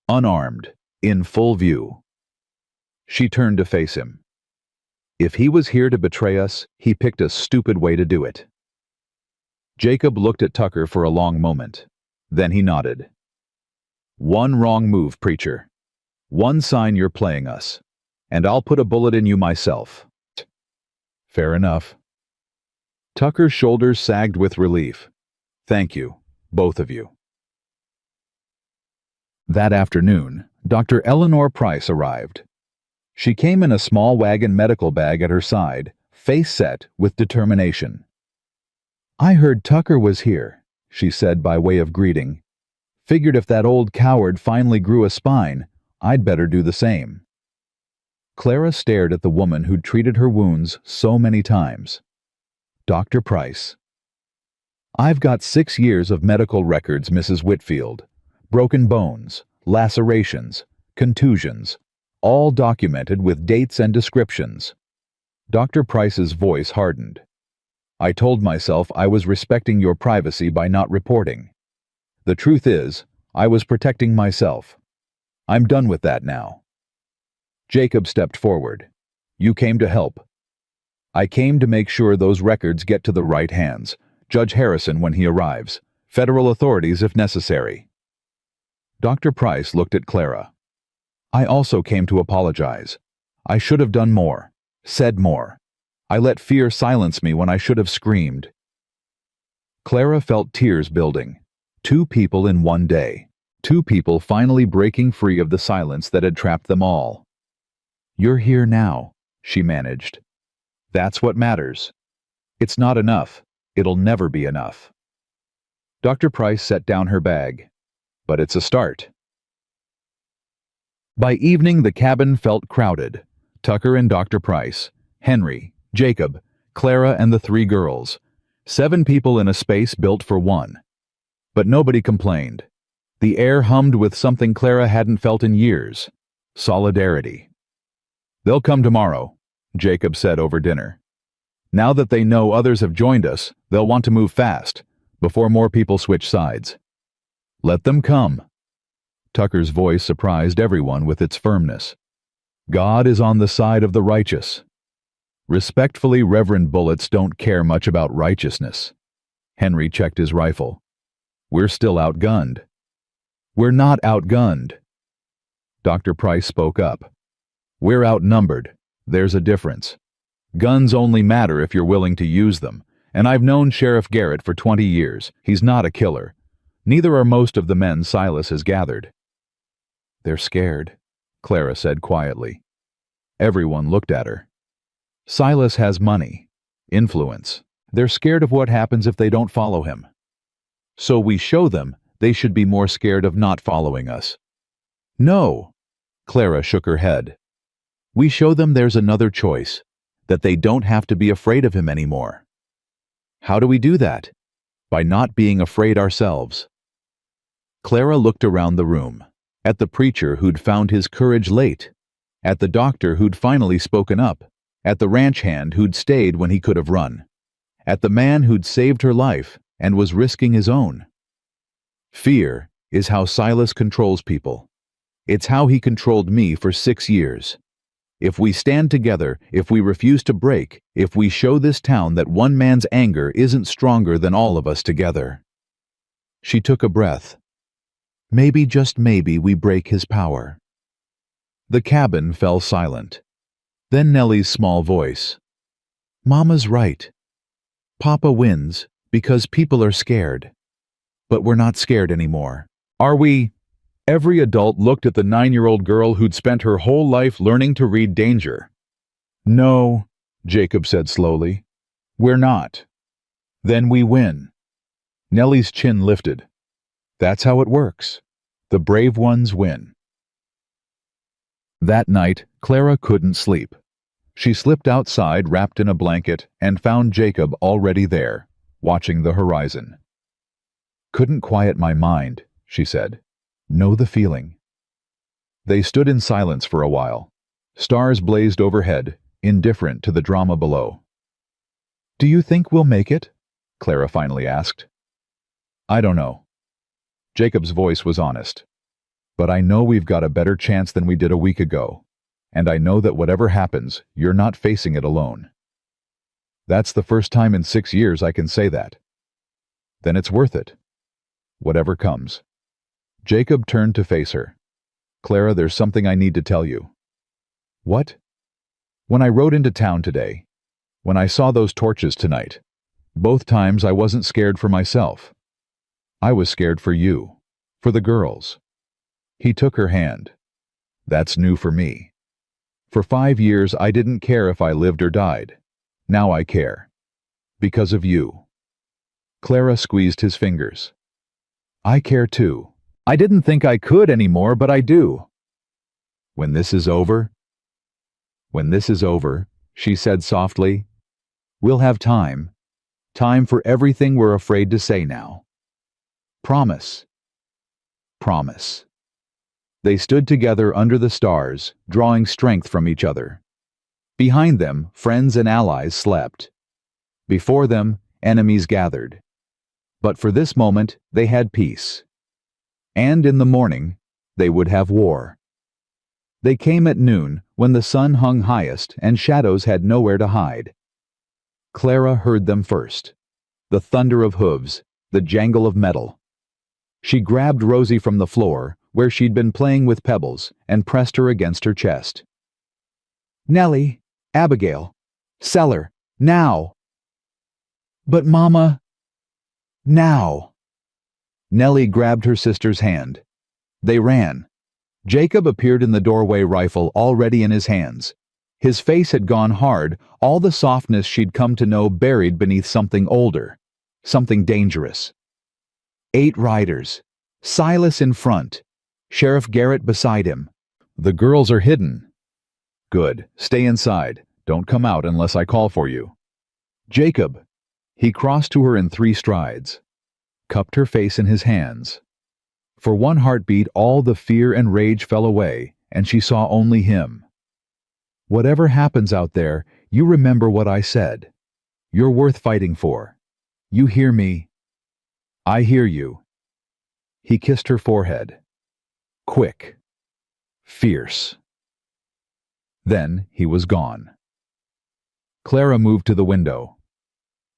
unarmed, in full view. She turned to face him. If he was here to betray us, he picked a stupid way to do it. Jacob looked at Tucker for a long moment. Then he nodded. One wrong move, preacher. One sign you're playing us. And I'll put a bullet in you myself. Fair enough. Tucker's shoulders sagged with relief. Thank you, both of you. That afternoon, Dr. Eleanor Price arrived. She came in a small wagon medical bag at her side, face set with determination. I heard Tucker was here, she said by way of greeting. Figured if that old coward finally grew a spine, I'd better do the same. Clara stared at the woman who'd treated her wounds so many times. Dr. Price. I've got 6 years of medical records, Mrs. Whitfield. Broken bones, lacerations, contusions, all documented with dates and descriptions. Dr. Price's voice hardened. I told myself I was respecting your privacy by not reporting. The truth is, I was protecting myself. I'm done with that now. Jacob stepped forward. You came to help. I came to make sure those records get to the right hands. Judge Harrison when he arrives. Federal authorities if necessary. Dr. Price looked at Clara. I also came to apologize. I should have done more, said more. I let fear silence me when I should have screamed. Clara felt tears building. 2 people in one day. 2 people finally breaking free of the silence that had trapped them all. You're here now, she managed. That's what matters. It's not enough. It'll never be enough. Dr. Price set down her bag. But it's a start. By evening, the cabin felt crowded. Tucker and Dr. Price, Henry, Jacob, Clara, and the 3 girls. 7 people in a space built for one. But nobody complained. The air hummed with something Clara hadn't felt in years. Solidarity. They'll come tomorrow, Jacob said over dinner. Now that they know others have joined us, they'll want to move fast, before more people switch sides. Let them come. Tucker's voice surprised everyone with its firmness. God is on the side of the righteous. Respectfully, Reverend Bullets don't care much about righteousness. Henry checked his rifle. We're still outgunned. We're not outgunned. Dr. Price spoke up. We're outnumbered. There's a difference. Guns only matter if you're willing to use them, and I've known Sheriff Garrett for 20 years. He's not a killer. Neither are most of the men Silas has gathered. They're scared, Clara said quietly. Everyone looked at her. Silas has money, influence. They're scared of what happens if they don't follow him. So we show them they should be more scared of not following us. No, Clara shook her head. We show them there's another choice, that they don't have to be afraid of him anymore. How do we do that? By not being afraid ourselves. Clara looked around the room, at the preacher who'd found his courage late, at the doctor who'd finally spoken up, at the ranch hand who'd stayed when he could have run, at the man who'd saved her life and was risking his own. Fear is how Silas controls people. It's how he controlled me for 6 years. If we stand together, if we refuse to break, if we show this town that one man's anger isn't stronger than all of us together. She took a breath. Maybe, just maybe, we break his power. The cabin fell silent. Then Nellie's small voice. Mama's right. Papa wins because people are scared. But we're not scared anymore. Are we? Every adult looked at the 9-year-old girl who'd spent her whole life learning to read danger. No, Jacob said slowly. We're not. Then we win. Nellie's chin lifted. That's how it works. The brave ones win. That night, Clara couldn't sleep. She slipped outside wrapped in a blanket and found Jacob already there, watching the horizon. Couldn't quiet my mind, she said. Know the feeling. They stood in silence for a while. Stars blazed overhead, indifferent to the drama below. Do you think we'll make it? Clara finally asked. I don't know. Jacob's voice was honest. But I know we've got a better chance than we did a week ago, and I know that whatever happens, you're not facing it alone. That's the first time in 6 years I can say that. Then it's worth it. Whatever comes. Jacob turned to face her. Clara, there's something I need to tell you. What? When I rode into town today, when I saw those torches tonight, both times I wasn't scared for myself. I was scared for you, for the girls. He took her hand. That's new for me. For 5 years I didn't care if I lived or died. Now I care. Because of you. Clara squeezed his fingers. I care too. I didn't think I could anymore, but I do. When this is over, she said softly, we'll have time. Time for everything we're afraid to say now. Promise. Promise. They stood together under the stars, drawing strength from each other. Behind them, friends and allies slept. Before them, enemies gathered. But for this moment, they had peace. And in the morning, they would have war. They came at noon, when the sun hung highest and shadows had nowhere to hide. Clara heard them first. The thunder of hooves, the jangle of metal. She grabbed Rosie from the floor, where she'd been playing with pebbles, and pressed her against her chest. Nellie, Abigail, Cellar, now! But Mama... Now! Nellie grabbed her sister's hand. They ran. Jacob appeared in the doorway, rifle already in his hands. His face had gone hard, all the softness she'd come to know buried beneath something older, something dangerous. 8 riders. Silas in front. Sheriff Garrett beside him. The girls are hidden. Good. Stay inside. Don't come out unless I call for you. Jacob. He crossed to her in 3 strides. Cupped her face in his hands. For one heartbeat, all the fear and rage fell away, and she saw only him. Whatever happens out there, you remember what I said. You're worth fighting for. You hear me? I hear you. He kissed her forehead. Quick. Fierce. Then he was gone. Clara moved to the window,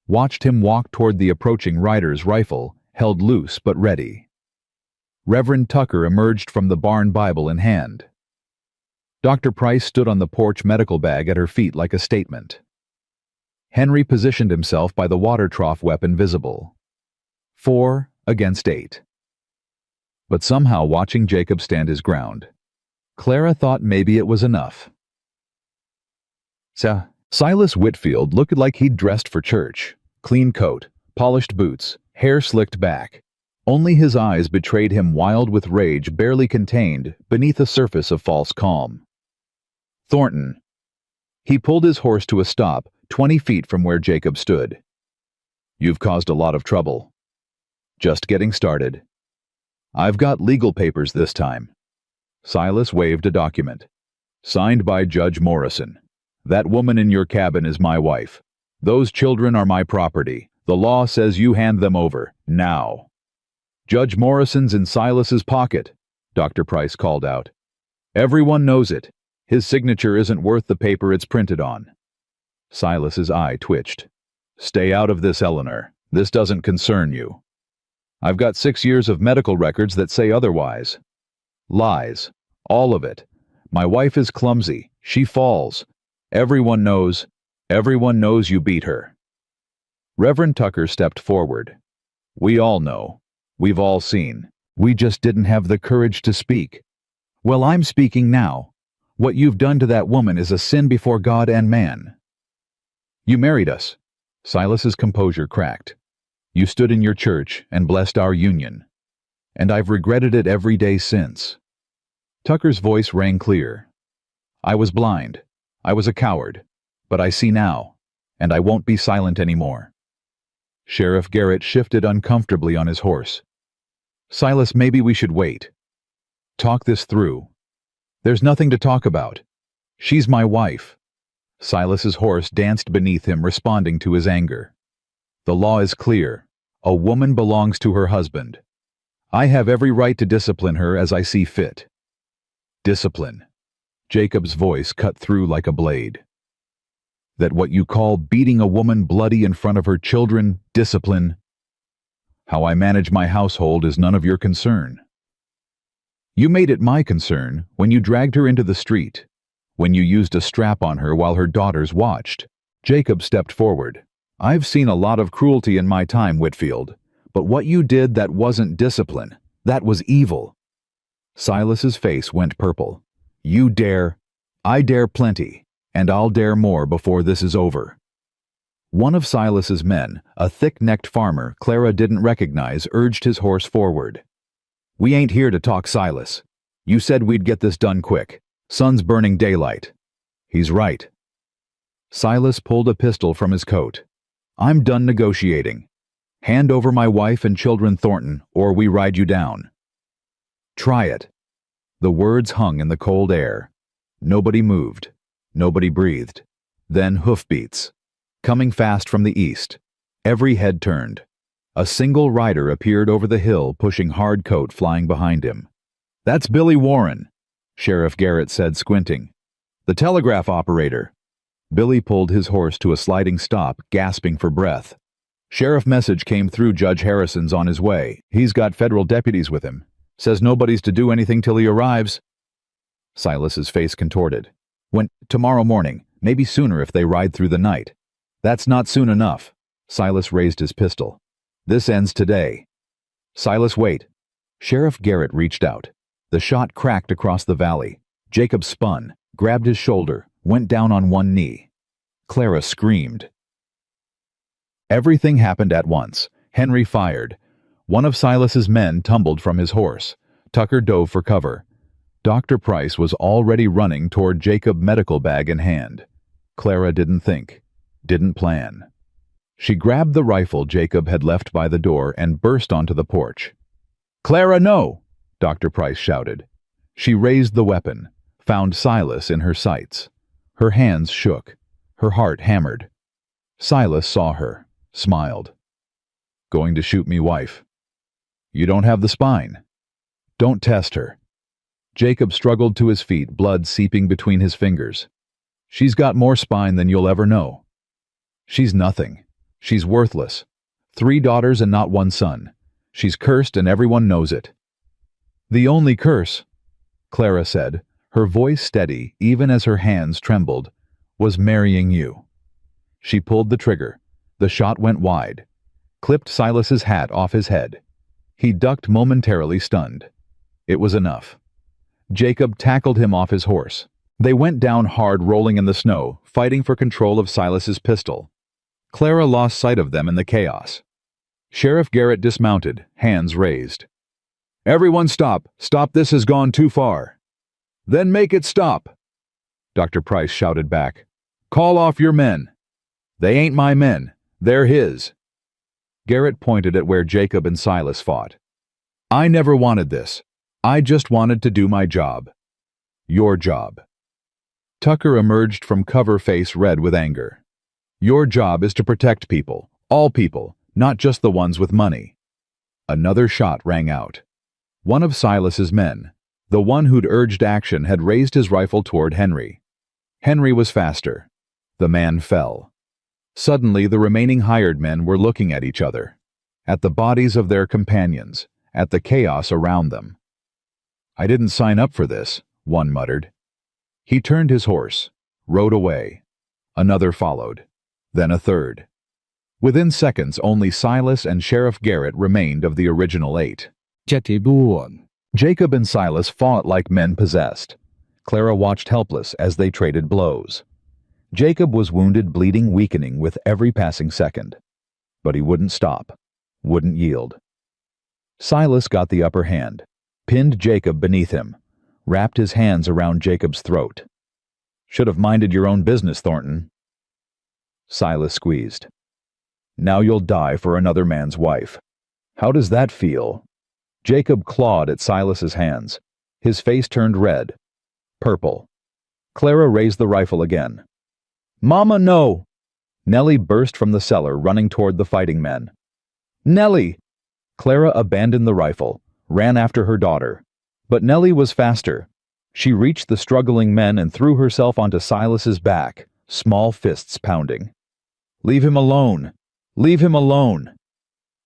watched him walk toward the approaching rider's rifle, held loose but ready. Reverend Tucker emerged from the barn Bible in hand. Dr. Price stood on the porch, medical bag at her feet like a statement. Henry positioned himself by the water trough, weapon visible. 4 against 8. But somehow, watching Jacob stand his ground, Clara thought maybe it was enough. Silas Whitfield looked like he'd dressed for church. Clean coat, polished boots, hair slicked back. Only his eyes betrayed him, wild with rage barely contained beneath a surface of false calm. Thornton. He pulled his horse to a stop 20 feet from where Jacob stood. You've caused a lot of trouble. Just getting started. I've got legal papers this time. Silas waved a document. Signed by Judge Morrison. That woman in your cabin is my wife. Those children are my property. The law says you hand them over, now. Judge Morrison's in Silas's pocket, Dr. Price called out. Everyone knows it. His signature isn't worth the paper it's printed on. Silas's eye twitched. Stay out of this, Eleanor. This doesn't concern you. I've got 6 years of medical records that say otherwise. Lies. All of it. My wife is clumsy. She falls. Everyone knows you beat her. Reverend Tucker stepped forward. We all know. We've all seen. We just didn't have the courage to speak. Well, I'm speaking now. What you've done to that woman is a sin before God and man. You married us. Silas's composure cracked. You stood in your church and blessed our union. And I've regretted it every day since. Tucker's voice rang clear. I was blind. I was a coward. But I see now. And I won't be silent anymore. Sheriff Garrett shifted uncomfortably on his horse. Silas, maybe we should wait. Talk this through. There's nothing to talk about. She's my wife. Silas's horse danced beneath him, responding to his anger. The law is clear. A woman belongs to her husband. I have every right to discipline her as I see fit. Discipline. Jacob's voice cut through like a blade. That what you call beating a woman bloody in front of her children, discipline? How I manage my household is none of your concern. You made it my concern when you dragged her into the street, when you used a strap on her while her daughters watched. Jacob stepped forward. I've seen a lot of cruelty in my time, Whitfield, but what you did, that wasn't discipline. That was evil. Silas's face went purple. You dare. I dare plenty. And I'll dare more before this is over. One of Silas's men, a thick-necked farmer Clara didn't recognize, urged his horse forward. We ain't here to talk, Silas. You said we'd get this done quick. Sun's burning daylight. He's right. Silas pulled a pistol from his coat. I'm done negotiating. Hand over my wife and children, Thornton, or we ride you down. Try it. The words hung in the cold air. Nobody moved. Nobody breathed. Then hoofbeats. Coming fast from the east. Every head turned. A single rider appeared over the hill, pushing hard coat flying behind him. That's Billy Warren, Sheriff Garrett said, squinting. The telegraph operator. Billy pulled his horse to a sliding stop, gasping for breath. Sheriff message came through. Judge Harrison's on his way. He's got federal deputies with him. Says nobody's to do anything till he arrives. Silas's face contorted. When tomorrow morning, maybe sooner if they ride through the night. That's not soon enough. Silas raised his pistol. This ends today. Silas, wait. Sheriff Garrett reached out. The shot cracked across the valley. Jacob spun, grabbed his shoulder, went down on one knee. Clara screamed. Everything happened at once. Henry fired. One of Silas's men tumbled from his horse. Tucker dove for cover. Dr. Price was already running toward Jacob, medical bag in hand. Clara didn't think, didn't plan. She grabbed the rifle Jacob had left by the door and burst onto the porch. Clara, no! Dr. Price shouted. She raised the weapon, found Silas in her sights. Her hands shook, her heart hammered. Silas saw her, smiled. Going to shoot me, wife. You don't have the spine. Don't test her. Jacob struggled to his feet, blood seeping between his fingers. She's got more spine than you'll ever know. She's nothing. She's worthless. 3 daughters and not 1 son. She's cursed and everyone knows it. The only curse, Clara said, her voice steady even as her hands trembled, was marrying you. She pulled the trigger. The shot went wide, clipped Silas's hat off his head. He ducked momentarily, stunned. It was enough. Jacob tackled him off his horse. They went down hard, rolling in the snow, fighting for control of Silas's pistol. Clara lost sight of them in the chaos. Sheriff Garrett dismounted, hands raised. Everyone stop! Stop, this has gone too far. Then make it stop! Dr. Price shouted back. Call off your men. They ain't my men. They're his. Garrett pointed at where Jacob and Silas fought. I never wanted this. I just wanted to do my job. Your job. Tucker emerged from cover, face red with anger. Your job is to protect people, all people, not just the ones with money. Another shot rang out. One of Silas's men, the one who'd urged action, had raised his rifle toward Henry. Henry was faster. The man fell. Suddenly, the remaining hired men were looking at each other, at the bodies of their companions, at the chaos around them. I didn't sign up for this, one muttered. He turned his horse, rode away. Another followed, then a third. Within seconds, only Silas and Sheriff Garrett remained of the original 8. Jacob and Silas fought like men possessed. Clara watched helpless as they traded blows. Jacob was wounded, bleeding, weakening with every passing second. But he wouldn't stop, wouldn't yield. Silas got the upper hand, pinned Jacob beneath him, wrapped his hands around Jacob's throat. Should have minded your own business, Thornton. Silas squeezed. Now you'll die for another man's wife. How does that feel? Jacob clawed at Silas's hands. His face turned red, purple. Clara raised the rifle again. Mama, no! Nellie burst from the cellar, running toward the fighting men. Nellie! Clara abandoned the rifle, ran after her daughter. But Nellie was faster. She reached the struggling men and threw herself onto Silas's back, small fists pounding. Leave him alone! Leave him alone!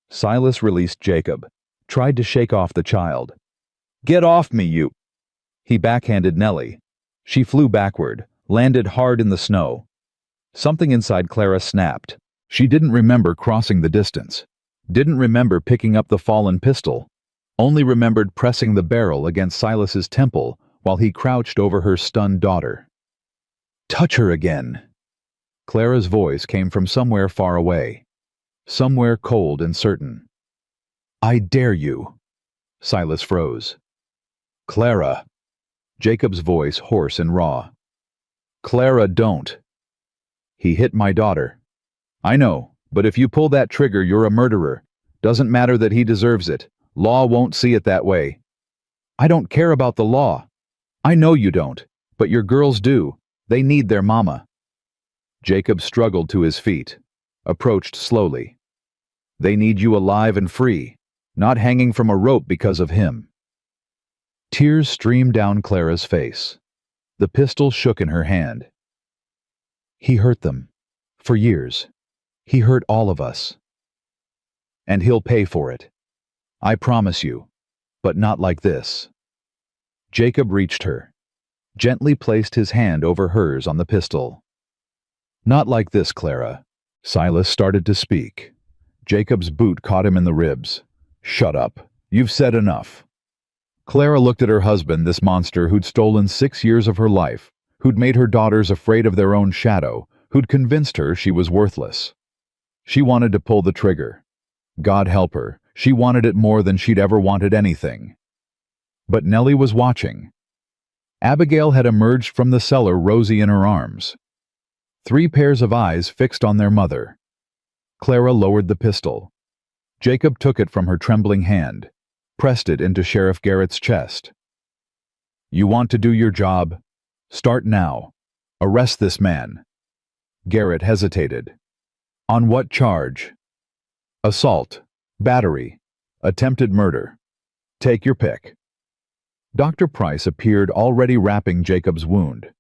Silas released Jacob, tried to shake off the child. Get off me, you! He backhanded Nellie. She flew backward, landed hard in the snow. Something inside Clara snapped. She didn't remember crossing the distance, didn't remember picking up the fallen pistol, only remembered pressing the barrel against Silas's temple while he crouched over her stunned daughter. Touch her again! Clara's voice came from somewhere far away, somewhere cold and certain. I dare you! Silas froze. Clara! Jacob's voice hoarse and raw. Clara, don't! He hit my daughter. I know, but if you pull that trigger, you're a murderer. Doesn't matter that he deserves it. Law won't see it that way. I don't care about the law. I know you don't, but your girls do. They need their mama. Jacob struggled to his feet, approached slowly. They need you alive and free, not hanging from a rope because of him. Tears streamed down Clara's face. The pistol shook in her hand. He hurt them. For years. He hurt all of us. And he'll pay for it. I promise you. But not like this. Jacob reached her, gently placed his hand over hers on the pistol. Not like this, Clara. Silas started to speak. Jacob's boot caught him in the ribs. Shut up. You've said enough. Clara looked at her husband, this monster who'd stolen 6 years of her life, who'd made her daughters afraid of their own shadow, who'd convinced her she was worthless. She wanted to pull the trigger. God help her, she wanted it more than she'd ever wanted anything. But Nellie was watching. Abigail had emerged from the cellar, Rosie in her arms. 3 pairs of eyes fixed on their mother. Clara lowered the pistol. Jacob took it from her trembling hand, pressed it into Sheriff Garrett's chest. You want to do your job? Start now. Arrest this man. Garrett hesitated. On what charge? Assault, battery, attempted murder. Take your pick. Dr. Price appeared, already wrapping Jacob's wound.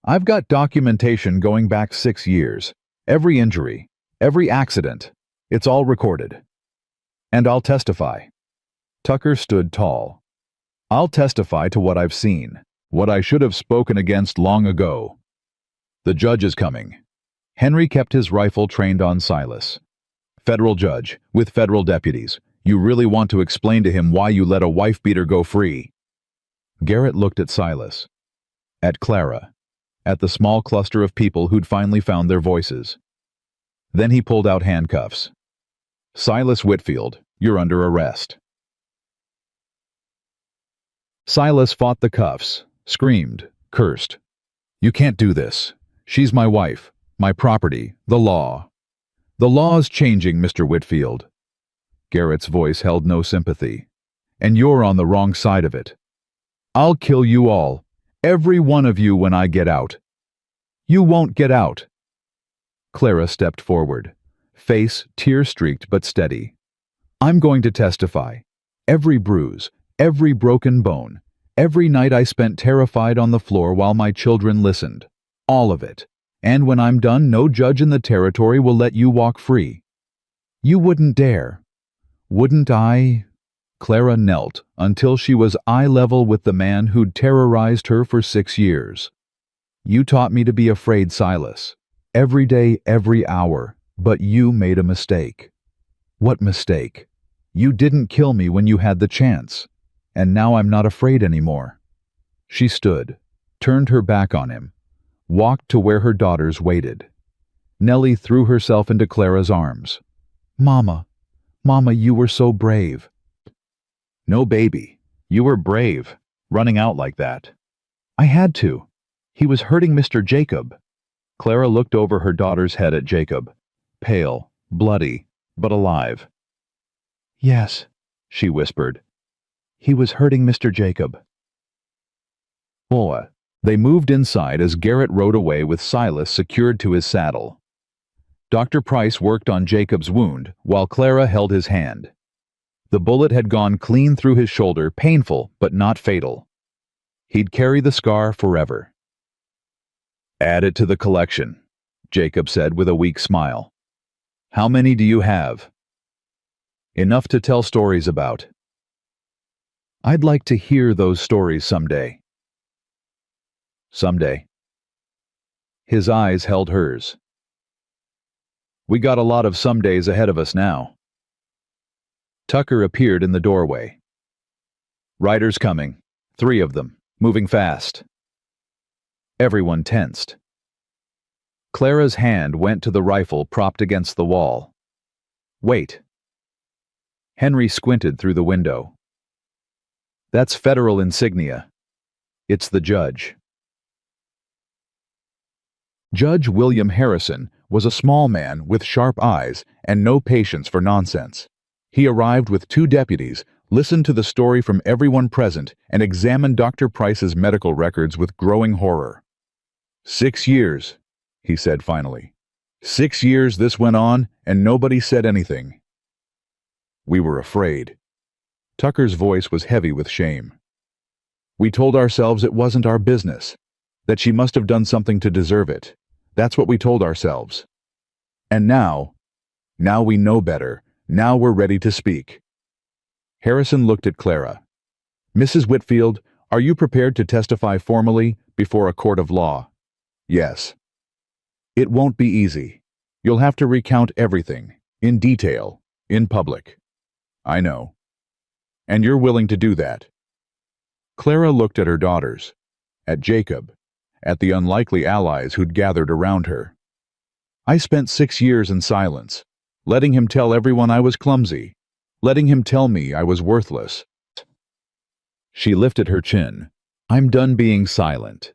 I've got documentation going back 6 years. Every injury, every accident. It's all recorded. And I'll testify. Tucker stood tall. I'll testify to what I've seen, what I should have spoken against long ago. The judge is coming. Henry kept his rifle trained on Silas. Federal judge, with federal deputies. You really want to explain to him why you let a wife-beater go free? Garrett looked at Silas, at Clara, at the small cluster of people who'd finally found their voices. Then he pulled out handcuffs. Silas Whitfield, you're under arrest. Silas fought the cuffs, screamed, cursed. You can't do this. She's my wife, my property, the law. The law's changing, Mr. Whitfield. Garrett's voice held no sympathy. And you're on the wrong side of it. I'll kill you all, every one of you, when I get out. You won't get out. Clara stepped forward, face tear-streaked but steady. I'm going to testify. Every bruise, every broken bone, every night I spent terrified on the floor while my children listened. All of it. And when I'm done, no judge in the territory will let you walk free. You wouldn't dare. Wouldn't I? Clara knelt until she was eye level with the man who'd terrorized her for 6 years. You taught me to be afraid, Silas. Every day, every hour. But you made a mistake. What mistake? You didn't kill me when you had the chance. And now I'm not afraid anymore. She stood, turned her back on him, walked to where her daughters waited. Nellie threw herself into Clara's arms. Mama, Mama, you were so brave. No, baby, you were brave, running out like that. I had to. He was hurting Mr. Jacob. Clara looked over her daughter's head at Jacob, pale, bloody, but alive. Yes, she whispered. He was hurting Mr. Jacob. They moved inside as Garrett rode away with Silas secured to his saddle. Dr. Price worked on Jacob's wound while Clara held his hand. The bullet had gone clean through his shoulder, painful but not fatal. He'd carry the scar forever. Add it to the collection, Jacob said with a weak smile. How many do you have? Enough to tell stories about. I'd like to hear those stories someday. Someday. His eyes held hers. We got a lot of somedays ahead of us now. Tucker appeared in the doorway. Riders coming, 3 of them, moving fast. Everyone tensed. Clara's hand went to the rifle propped against the wall. Wait. Henry squinted through the window. That's federal insignia. It's the judge. Judge William Harrison was a small man with sharp eyes and no patience for nonsense. He arrived with 2 deputies, listened to the story from everyone present, and examined Dr. Price's medical records with growing horror. 6 years, he said finally. 6 years this went on, and nobody said anything. We were afraid. Tucker's voice was heavy with shame. We told ourselves it wasn't our business, that she must have done something to deserve it. That's what we told ourselves. And now we know better. Now we're ready to speak. Harrison looked at Clara. Mrs. Whitfield, are you prepared to testify formally before a court of law? Yes. It won't be easy. You'll have to recount everything, in detail, in public. I know. And you're willing to do that. Clara looked at her daughters, at Jacob, at the unlikely allies who'd gathered around her. I spent 6 years in silence, letting him tell everyone I was clumsy, letting him tell me I was worthless. She lifted her chin. I'm done being silent.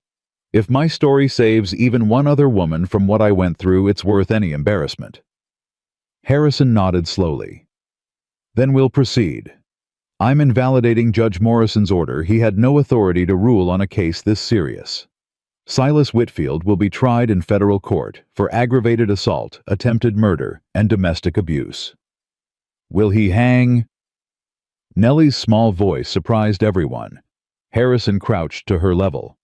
If my story saves even one other woman from what I went through, it's worth any embarrassment. Harrison nodded slowly. Then we'll proceed. I'm invalidating Judge Morrison's order. He had no authority to rule on a case this serious. Silas Whitfield will be tried in federal court for aggravated assault, attempted murder, and domestic abuse. Will he hang? Nellie's small voice surprised everyone, Harrison crouched to her level.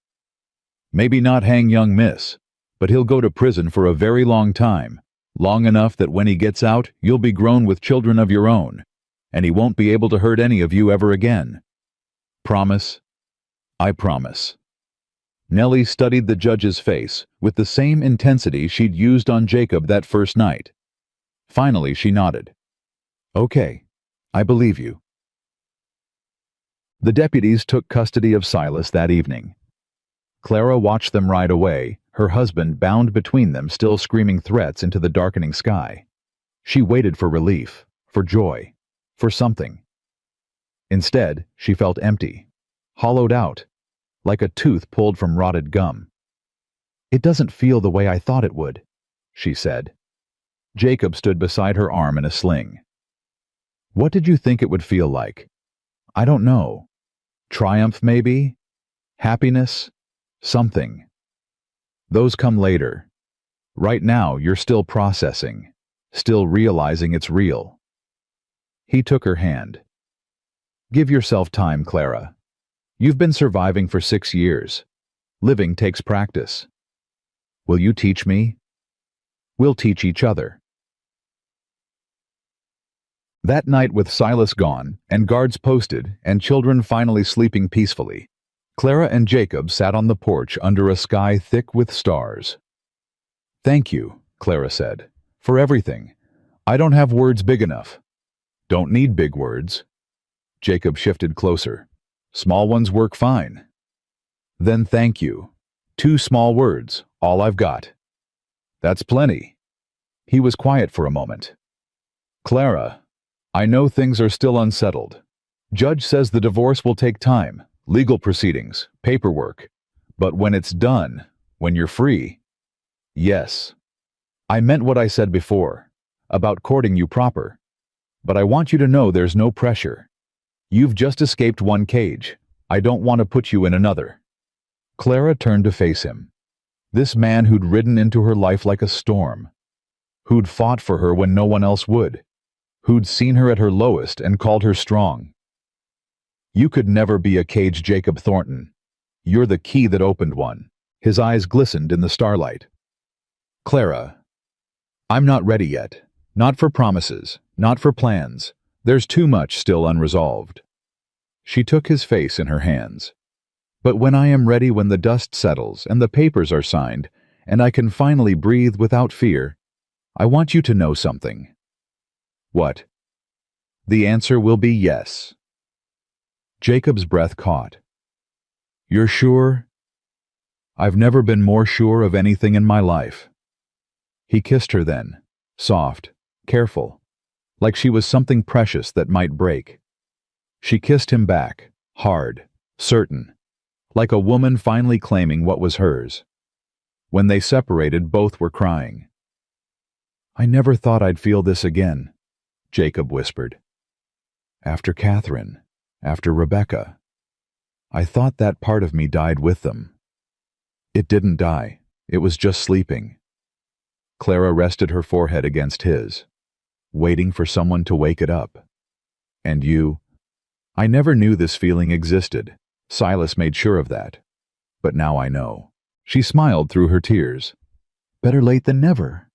Maybe not hang young miss, but he'll go to prison for a very long time, long enough that when he gets out, you'll be grown with children of your own, and he won't be able to hurt any of you ever again. Promise? I promise. Nellie studied the judge's face with the same intensity she'd used on Jacob that first night. Finally, she nodded. Okay, I believe you. The deputies took custody of Silas that evening. Clara watched them ride away, her husband bound between them, still screaming threats into the darkening sky. She waited for relief, for joy, for something. Instead, she felt empty, hollowed out, like a tooth pulled from rotted gum. It doesn't feel the way I thought it would, she said. Jacob stood beside her, arm in a sling. What did you think it would feel like? I don't know. Triumph, maybe? Happiness? Something. Those come later. Right now, you're still processing, still realizing it's real. He took her hand. Give yourself time, Clara. You've been surviving for 6 years. Living takes practice. Will you teach me? We'll teach each other. That night, with Silas gone, and guards posted, and children finally sleeping peacefully, Clara and Jacob sat on the porch under a sky thick with stars. Thank you, Clara said, for everything. I don't have words big enough. Don't need big words. Jacob shifted closer. Small ones work fine. Then thank you. 2 small words, all I've got. That's plenty. He was quiet for a moment. Clara, I know things are still unsettled. Judge says the divorce will take time, legal proceedings, paperwork. But when it's done, when you're free... Yes. I meant what I said before, about courting you proper. But I want you to know there's no pressure. You've just escaped one cage. I don't want to put you in another. Clara turned to face him. This man who'd ridden into her life like a storm. Who'd fought for her when no one else would. Who'd seen her at her lowest and called her strong. You could never be a cage, Jacob Thornton. You're the key that opened one. His eyes glistened in the starlight. Clara, I'm not ready yet. Not for promises, not for plans. There's too much still unresolved. She took his face in her hands. But when I am ready, when the dust settles and the papers are signed, and I can finally breathe without fear, I want you to know something. What? The answer will be yes. Jacob's breath caught. You're sure? I've never been more sure of anything in my life. He kissed her then, soft, careful, like she was something precious that might break. She kissed him back, hard, certain, like a woman finally claiming what was hers. When they separated, both were crying. I never thought I'd feel this again, Jacob whispered. After Catherine, after Rebecca, I thought that part of me died with them. It didn't die, it was just sleeping. Clara rested her forehead against his, waiting for someone to wake it up. And you? I never knew this feeling existed. Silas made sure of that. But now I know. She smiled through her tears. Better late than never.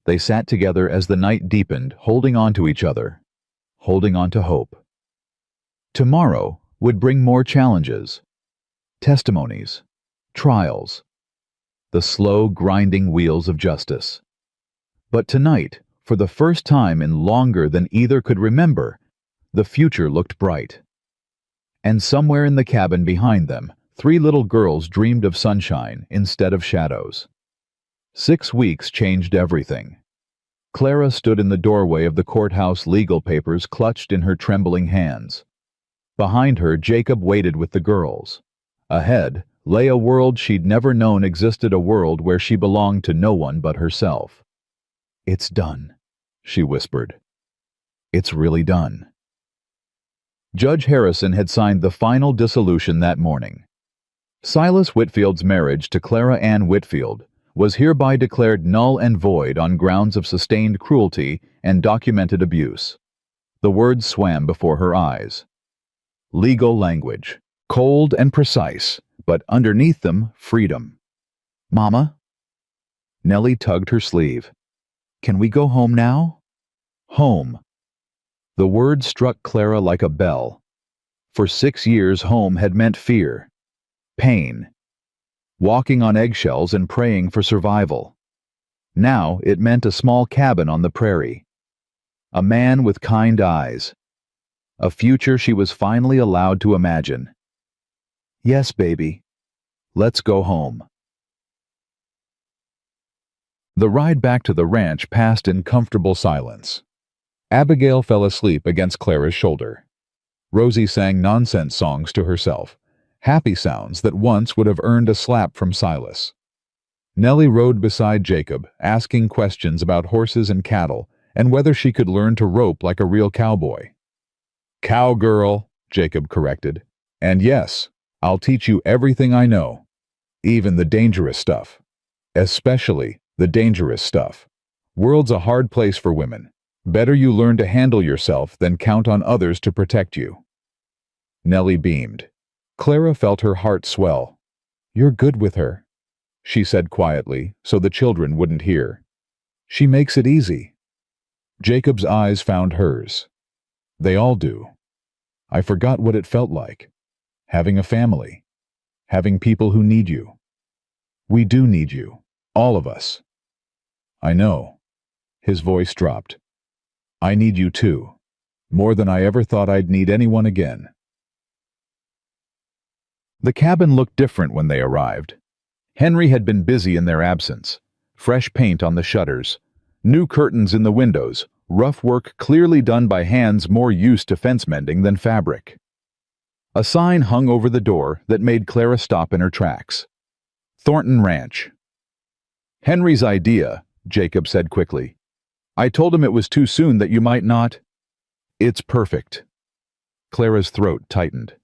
They sat together as the night deepened, holding on to each other, holding on to hope. Tomorrow would bring more challenges, testimonies, trials, the slow, grinding wheels of justice. But tonight, for the first time in longer than either could remember, the future looked bright. And somewhere in the cabin behind them, 3 little girls dreamed of sunshine instead of shadows. 6 weeks changed everything. Clara stood in the doorway of the courthouse, legal papers clutched in her trembling hands. Behind her, Jacob waited with the girls. Ahead lay a world she'd never known existed, a world where she belonged to no one but herself. It's done, she whispered. It's really done. Judge Harrison had signed the final dissolution that morning. Silas Whitfield's marriage to Clara Ann Whitfield was hereby declared null and void on grounds of sustained cruelty and documented abuse. The words swam before her eyes. Legal language, Cold and precise, but underneath them, freedom. Mama? Nellie tugged her sleeve. Can we go home now? Home. The word struck Clara like a bell. For 6 years, home had meant fear, pain, walking on eggshells and praying for survival. Now it meant a small cabin on the prairie, a man with kind eyes, a future she was finally allowed to imagine. Yes, baby. Let's go home. The ride back to the ranch passed in comfortable silence. Abigail fell asleep against Clara's shoulder. Rosie sang nonsense songs to herself, happy sounds that once would have earned a slap from Silas. Nellie rode beside Jacob, asking questions about horses and cattle, and whether she could learn to rope like a real cowboy. Cowgirl, Jacob corrected. And yes, I'll teach you everything I know, even the dangerous stuff. Especially the dangerous stuff. World's a hard place for women. Better you learn to handle yourself than count on others to protect you. Nellie beamed. Clara felt her heart swell. You're good with her, she said quietly, so the children wouldn't hear. She makes it easy. Jacob's eyes found hers. They all do. I forgot what it felt like. Having a family. Having people who need you. We do need you. All of us. I know. His voice dropped. I need you too. More than I ever thought I'd need anyone again. The cabin looked different when they arrived. Henry had been busy in their absence. Fresh paint on the shutters, new curtains in the windows, rough work clearly done by hands more used to fence mending than fabric. A sign hung over the door that made Clara stop in her tracks. Thornton Ranch. Henry's idea, Jacob said quickly. I told him it was too soon that you might not. It's perfect. Clara's throat tightened.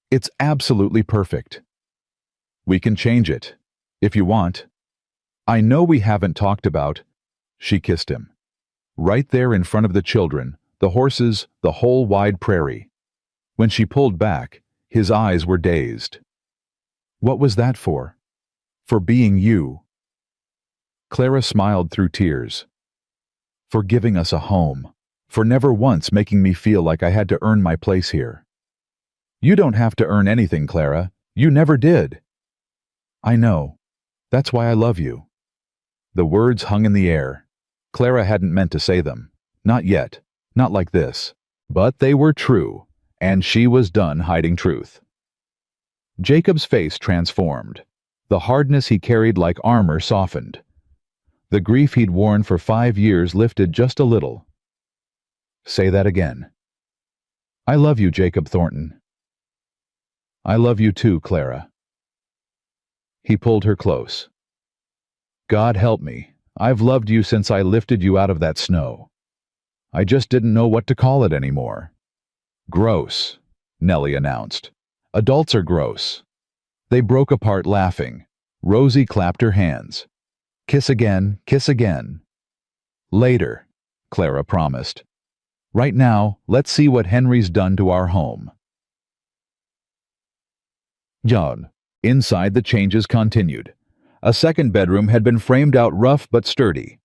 It's absolutely perfect. We can change it, if you want. I know we haven't talked about. She kissed him. Right there in front of the children, the horses, the whole wide prairie. When she pulled back, his eyes were dazed. What was that for? For being you. Clara smiled through tears. For giving us a home. For never once making me feel like I had to earn my place here. You don't have to earn anything, Clara. You never did. I know. That's why I love you. The words hung in the air. Clara hadn't meant to say them. Not yet. Not like this. But they were true, and she was done hiding truth. Jacob's face transformed. The hardness he carried like armor softened. The grief he'd worn for 5 years lifted just a little. Say that again. I love you, Jacob Thornton. I love you too, Clara. He pulled her close. God help me. I've loved you since I lifted you out of that snow. I just didn't know what to call it anymore. Gross, Nellie announced. Adults are gross. They broke apart laughing. Rosie clapped her hands. Kiss again, kiss again. Later, Clara promised. Right now, let's see what Henry's done to our home. John. Inside, the changes continued. A second bedroom had been framed out rough but sturdy.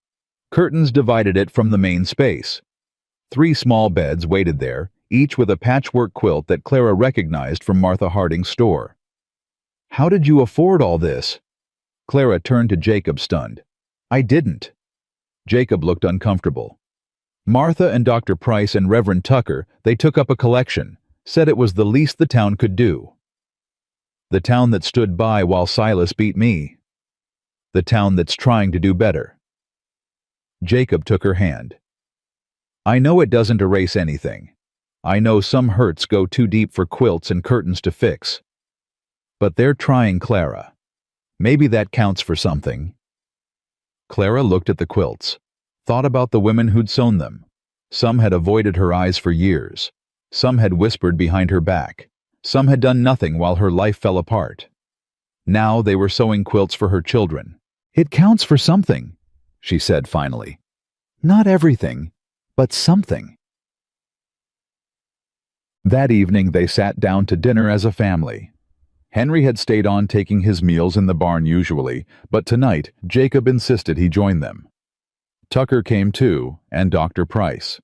Curtains divided it from the main space. 3 small beds waited there, each with a patchwork quilt that Clara recognized from Martha Harding's store. How did you afford all this? Clara turned to Jacob, stunned. I didn't. Jacob looked uncomfortable. Martha and Dr. Price and Reverend Tucker, they took up a collection, said it was the least the town could do. The town that stood by while Silas beat me. The town that's trying to do better. Jacob took her hand. I know it doesn't erase anything. I know some hurts go too deep for quilts and curtains to fix. But they're trying, Clara. Maybe that counts for something. Clara looked at the quilts, thought about the women who'd sewn them. Some had avoided her eyes for years. Some had whispered behind her back. Some had done nothing while her life fell apart. Now they were sewing quilts for her children. It counts for something, she said finally. Not everything, but something. That evening they sat down to dinner as a family. Henry had stayed on taking his meals in the barn usually, but tonight Jacob insisted he join them. Tucker came too, and Dr. Price.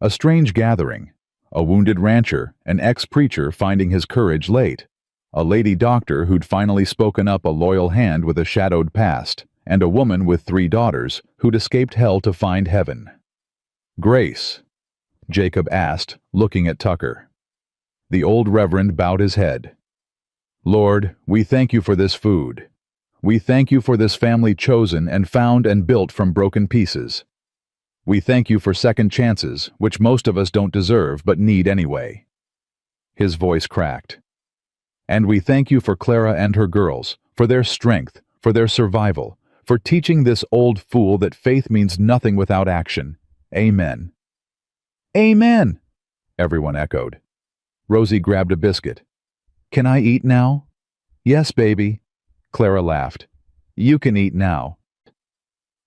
A strange gathering. A wounded rancher, an ex-preacher finding his courage late, a lady doctor who'd finally spoken up a loyal hand with a shadowed past, and a woman with 3 daughters who'd escaped hell to find heaven. "Grace?" Jacob asked, looking at Tucker. The old reverend bowed his head. "Lord, we thank you for this food. We thank you for this family chosen and found and built from broken pieces. We thank you for second chances, which most of us don't deserve but need anyway." His voice cracked. "And we thank you for Clara and her girls, for their strength, for their survival, for teaching this old fool that faith means nothing without action. Amen." "Amen," everyone echoed. Rosie grabbed a biscuit. "Can I eat now?" "Yes, baby." Clara laughed. "You can eat now."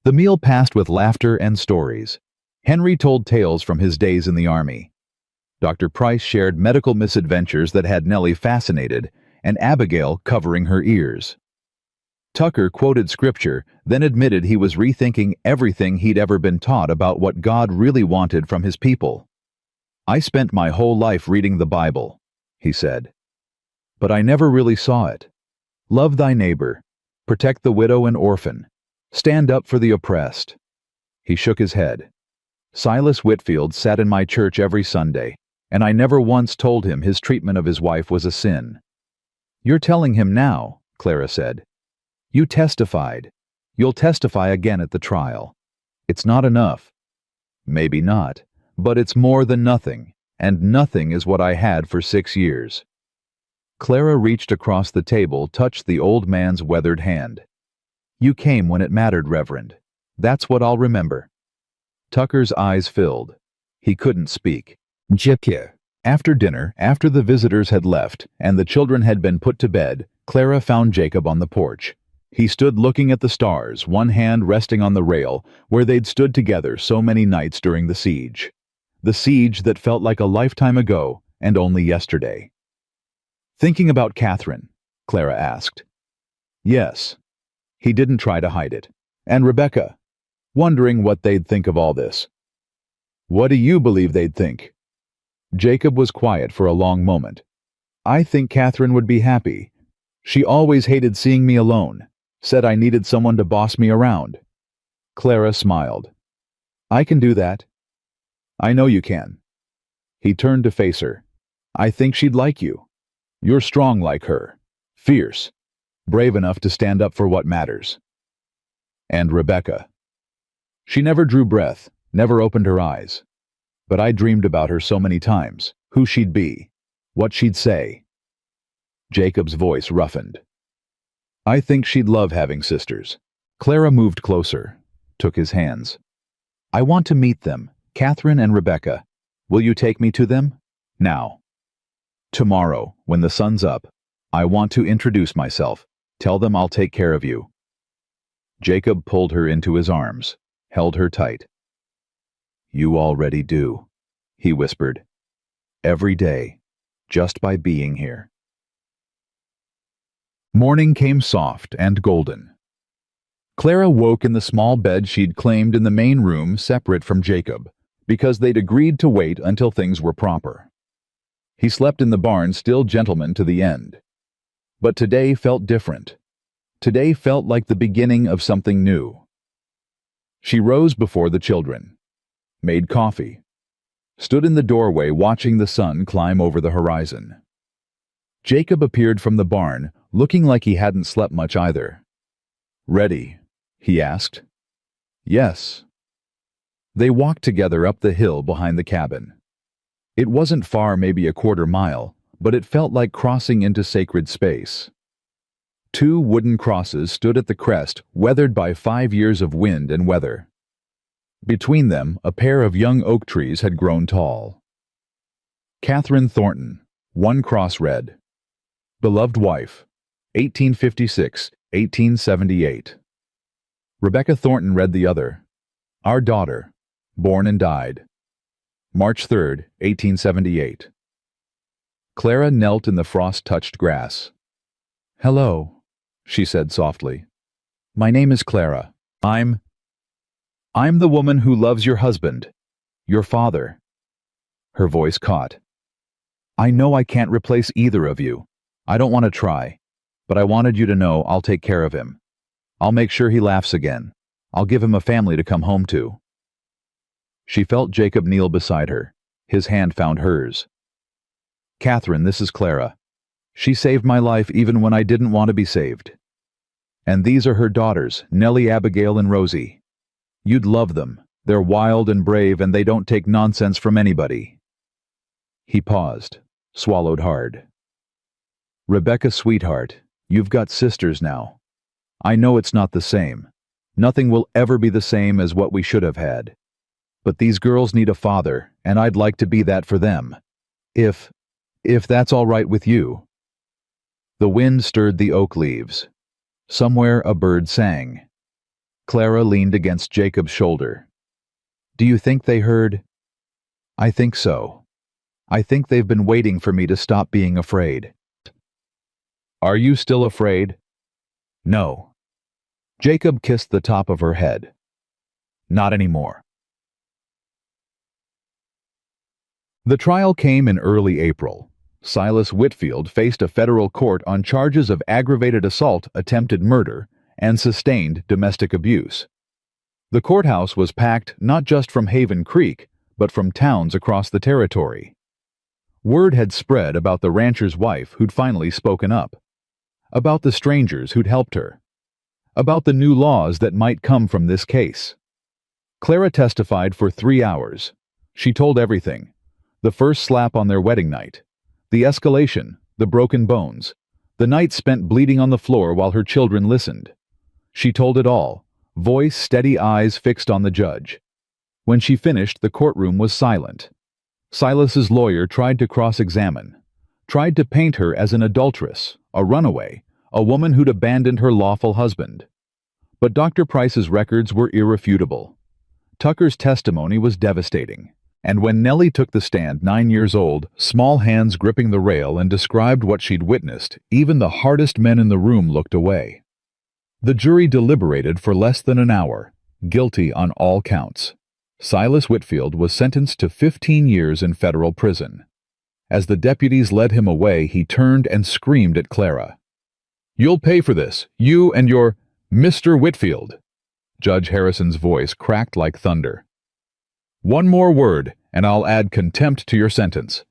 The meal passed with laughter and stories. Henry told tales from his days in the army. Dr. Price shared medical misadventures that had Nellie fascinated, and Abigail covering her ears. Tucker quoted scripture, then admitted he was rethinking everything he'd ever been taught about what God really wanted from his people. "I spent my whole life reading the Bible," he said. "But I never really saw it. Love thy neighbor, protect the widow and orphan, stand up for the oppressed." He shook his head. "Silas Whitfield sat in my church every Sunday, and I never once told him his treatment of his wife was a sin." "You're telling him now," Clara said. "You testified. You'll testify again at the trial. It's not enough." "Maybe not, but it's more than nothing, and nothing is what I had for 6 years." Clara reached across the table, touched the old man's weathered hand. "You came when it mattered, Reverend. That's what I'll remember." Tucker's eyes filled. He couldn't speak. "Jipya." After dinner, after the visitors had left and the children had been put to bed, Clara found Jacob on the porch. He stood looking at the stars, one hand resting on the rail where they'd stood together so many nights during the siege. The siege that felt like a lifetime ago and only yesterday. "Thinking about Catherine?" Clara asked. "Yes." He didn't try to hide it. "And Rebecca? Wondering what they'd think of all this." "What do you believe they'd think?" Jacob was quiet for a long moment. "I think Catherine would be happy. She always hated seeing me alone, said I needed someone to boss me around." Clara smiled. "I can do that." "I know you can." He turned to face her. "I think she'd like you. You're strong like her, fierce, brave enough to stand up for what matters." "And Rebecca?" "She never drew breath, never opened her eyes. But I dreamed about her so many times, who she'd be, what she'd say." Jacob's voice roughened. "I think she'd love having sisters." Clara moved closer, took his hands. "I want to meet them, Catherine and Rebecca. Will you take me to them? Now." "Tomorrow, when the sun's up. I want to introduce myself. Tell them I'll take care of you." Jacob pulled her into his arms, held her tight. "You already do," he whispered. "Every day, just by being here." Morning came soft and golden. Clara woke in the small bed she'd claimed in the main room separate from Jacob, because they'd agreed to wait until things were proper. He slept in the barn, still gentleman to the end. But today felt different. Today felt like the beginning of something new. She rose before the children, made coffee, stood in the doorway watching the sun climb over the horizon. Jacob appeared from the barn, looking like he hadn't slept much either. "Ready?" he asked. "Yes." They walked together up the hill behind the cabin. It wasn't far, maybe a quarter mile, but it felt like crossing into sacred space. 2 wooden crosses stood at the crest, weathered by 5 years of wind and weather. Between them, a pair of young oak trees had grown tall. Catherine Thornton, one cross read, "Beloved wife, 1856-1878. Rebecca Thornton read the other, "Our daughter, born and died, March 3rd, 1878. Clara knelt in the frost-touched grass. "Hello," she said softly. "My name is Clara. I'm the woman who loves your husband, your father." Her voice caught. "I know I can't replace either of you. I don't want to try. But I wanted you to know I'll take care of him. I'll make sure he laughs again. I'll give him a family to come home to." She felt Jacob kneel beside her. His hand found hers. "Catherine, this is Clara. She saved my life even when I didn't want to be saved. And these are her daughters, Nellie, Abigail, and Rosie. You'd love them. They're wild and brave, and they don't take nonsense from anybody." He paused, swallowed hard. "Rebecca, sweetheart, you've got sisters now. I know it's not the same. Nothing will ever be the same as what we should have had. But these girls need a father, and I'd like to be that for them. If that's all right with you." The wind stirred the oak leaves. Somewhere a bird sang. Clara leaned against Jacob's shoulder. "Do you think they heard?" "I think so. I think they've been waiting for me to stop being afraid." "Are you still afraid?" "No." Jacob kissed the top of her head. "Not anymore." The trial came in early April. Silas Whitfield faced a federal court on charges of aggravated assault, attempted murder, and sustained domestic abuse. The courthouse was packed not just from Haven Creek, but from towns across the territory. Word had spread about the rancher's wife who'd finally spoken up, about the strangers who'd helped her, about the new laws that might come from this case. Clara testified for 3 hours. She told everything: the first slap on their wedding night, the escalation, the broken bones, the night spent bleeding on the floor while her children listened. She told it all, voice, steady, eyes fixed on the judge. When she finished, the courtroom was silent. Silas's lawyer tried to cross-examine, tried to paint her as an adulteress, a runaway, a woman who'd abandoned her lawful husband. But Dr. Price's records were irrefutable. Tucker's testimony was devastating. And when Nellie took the stand, 9 years old, small hands gripping the rail, and described what she'd witnessed, even the hardest men in the room looked away. The jury deliberated for less than an hour, guilty on all counts. Silas Whitfield was sentenced to 15 years in federal prison. As the deputies led him away, he turned and screamed at Clara. "You'll pay for this, you and your Mr. Whitfield." Judge Harrison's voice cracked like thunder. "One more word, and I'll add contempt to your sentence.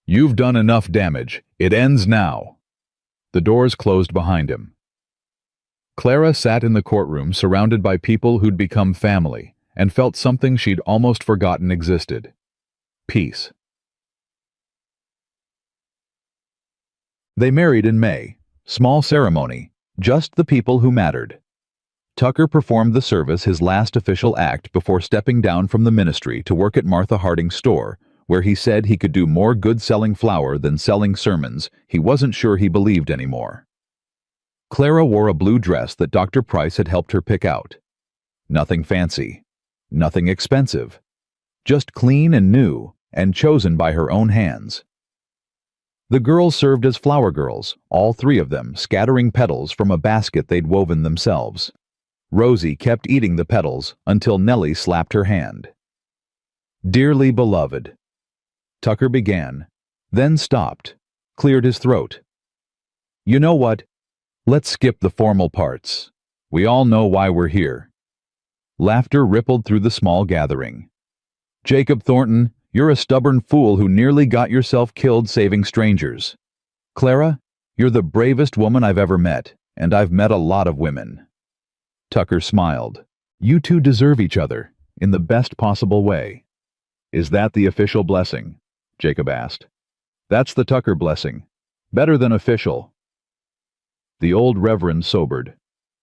You've done enough damage. It ends now." The doors closed behind him. Clara sat in the courtroom surrounded by people who'd become family, and felt something she'd almost forgotten existed: peace. They married in May. Small ceremony, just the people who mattered. Tucker performed the service, his last official act before stepping down from the ministry to work at Martha Harding's store, where he said he could do more good selling flour than selling sermons he wasn't sure he believed anymore. Clara wore a blue dress that Dr. Price had helped her pick out. Nothing fancy, nothing expensive, just clean and new, and chosen by her own hands. The girls served as flower girls, all 3 of them scattering petals from a basket they'd woven themselves. Rosie kept eating the petals until Nellie slapped her hand. "Dearly beloved," Tucker began, then stopped, cleared his throat. "You know what? Let's skip the formal parts. We all know why we're here." Laughter rippled through the small gathering. "Jacob Thornton, you're a stubborn fool who nearly got yourself killed saving strangers. Clara, you're the bravest woman I've ever met, and I've met a lot of women." Tucker smiled. "You two deserve each other, in the best possible way." "Is that the official blessing?" Jacob asked. "That's the Tucker blessing. Better than official." The old reverend sobered.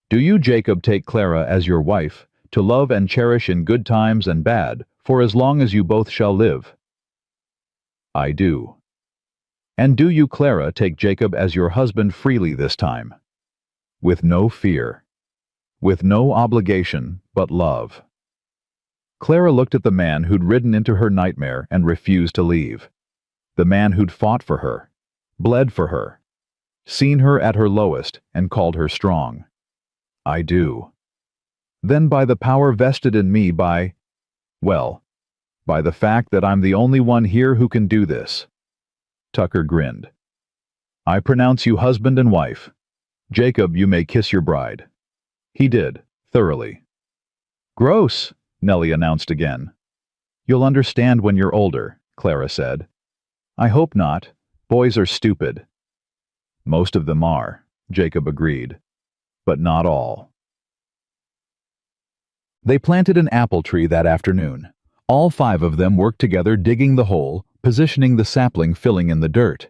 "Do you, Jacob, take Clara as your wife, to love and cherish in good times and bad, for as long as you both shall live?" "I do." "And do you, Clara, take Jacob as your husband freely this time?" "With no fear. With no obligation, but love." Clara looked at the man who'd ridden into her nightmare and refused to leave. The man who'd fought for her, bled for her, seen her at her lowest and called her strong. I do. Then by the power vested in me by the fact that I'm the only one here who can do this. Tucker grinned. I pronounce you husband and wife. Jacob, you may kiss your bride. He did, thoroughly. Gross, Nellie announced again. You'll understand when you're older, Clara said. I hope not. Boys are stupid. Most of them are, Jacob agreed. But not all. They planted an apple tree that afternoon. All 5 of them worked together digging the hole, positioning the sapling filling in the dirt.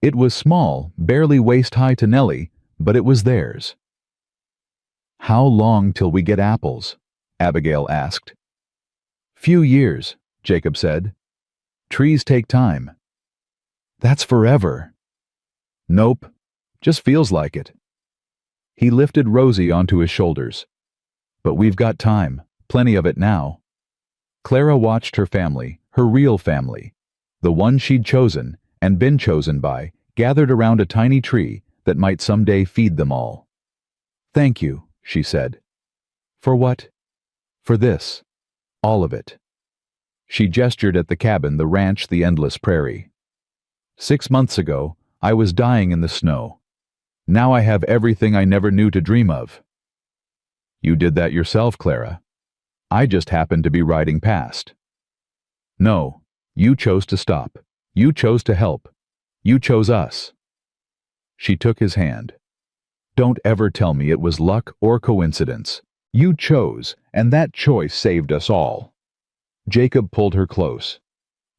It was small, barely waist-high to Nellie, but it was theirs. How long till we get apples? Abigail asked. Few years, Jacob said. Trees take time. That's forever. Nope, just feels like it. He lifted Rosie onto his shoulders. But we've got time, plenty of it now. Clara watched her family, her real family, the one she'd chosen and been chosen by, gathered around a tiny tree that might someday feed them all. Thank you, she said. For what? For this. All of it. She gestured at the cabin, the ranch, the endless prairie. 6 months ago, I was dying in the snow. Now I have everything I never knew to dream of. You did that yourself, Clara. I just happened to be riding past. No, you chose to stop. You chose to help. You chose us. She took his hand. Don't ever tell me it was luck or coincidence. You chose, and that choice saved us all. Jacob pulled her close,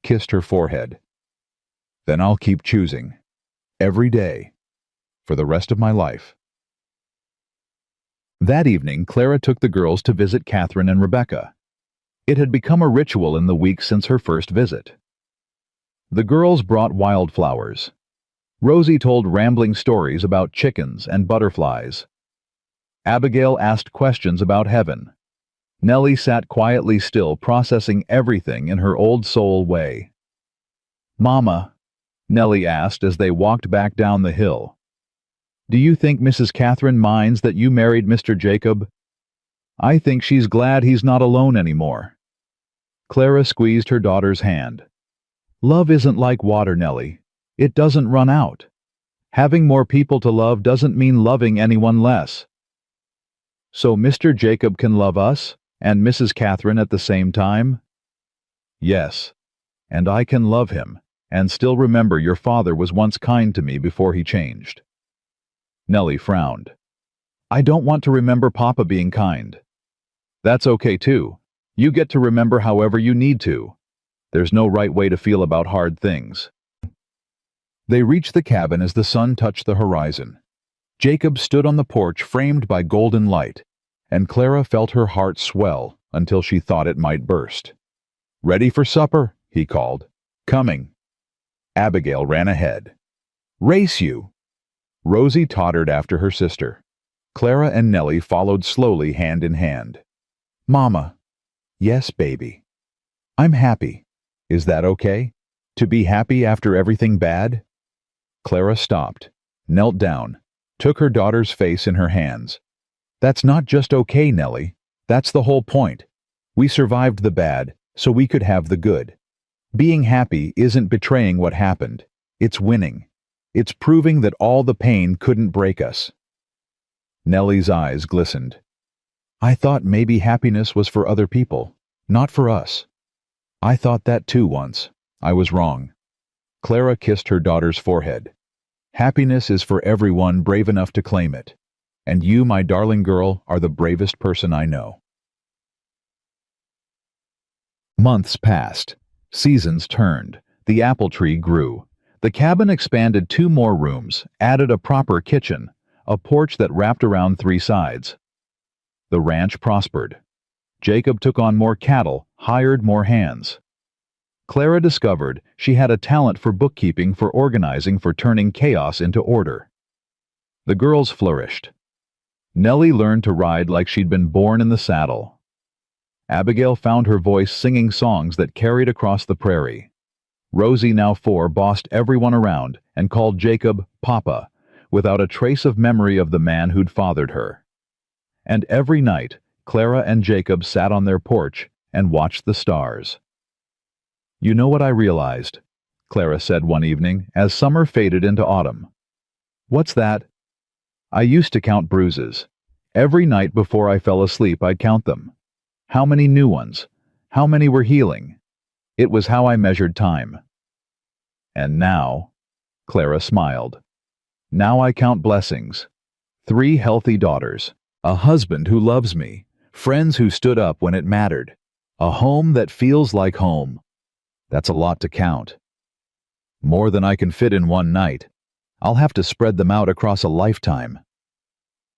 kissed her forehead. Then I'll keep choosing. Every day. For the rest of my life. That evening, Clara took the girls to visit Catherine and Rebecca. It had become a ritual in the weeks since her first visit. The girls brought wildflowers. Rosie told rambling stories about chickens and butterflies. Abigail asked questions about heaven. Nellie sat quietly still, processing everything in her old soul way. Mama, Nellie asked as they walked back down the hill, do you think Mrs. Catherine minds that you married Mr. Jacob? I think she's glad he's not alone anymore. Clara squeezed her daughter's hand. Love isn't like water, Nellie. It doesn't run out. Having more people to love doesn't mean loving anyone less. So Mr. Jacob can love us and Mrs. Catherine at the same time? Yes, and I can love him and still remember your father was once kind to me before he changed. Nellie frowned. I don't want to remember Papa being kind. That's okay too. You get to remember however you need to. There's no right way to feel about hard things. They reached the cabin as the sun touched the horizon. Jacob stood on the porch framed by golden light, and Clara felt her heart swell until she thought it might burst. Ready for supper? He called. Coming. Abigail ran ahead. Race you! Rosie tottered after her sister. Clara and Nellie followed slowly hand in hand. Mama. Yes, baby. I'm happy. Is that okay? To be happy after everything bad? Clara stopped, knelt down, took her daughter's face in her hands. That's not just okay, Nellie. That's the whole point. We survived the bad, so we could have the good. Being happy isn't betraying what happened. It's winning. It's proving that all the pain couldn't break us. Nellie's eyes glistened. I thought maybe happiness was for other people, not for us. I thought that too once. I was wrong. Clara kissed her daughter's forehead. Happiness is for everyone brave enough to claim it. And you, my darling girl, are the bravest person I know. Months passed. Seasons turned. The apple tree grew. The cabin expanded 2 more rooms, added a proper kitchen, a porch that wrapped around 3 sides. The ranch prospered. Jacob took on more cattle, hired more hands. Clara discovered she had a talent for bookkeeping, for organizing, for turning chaos into order. The girls flourished. Nellie learned to ride like she'd been born in the saddle. Abigail found her voice singing songs that carried across the prairie. Rosie, now 4, bossed everyone around and called Jacob Papa, without a trace of memory of the man who'd fathered her. And every night, Clara and Jacob sat on their porch and watched the stars. "You know what I realized," Clara said one evening as summer faded into autumn. "What's that?" "I used to count bruises. Every night before I fell asleep I'd count them. How many new ones? How many were healing? It was how I measured time. And now," Clara smiled, "now I count blessings. 3 healthy daughters, a husband who loves me, friends who stood up when it mattered, a home that feels like home. That's a lot to count. More than I can fit in one night. I'll have to spread them out across a lifetime."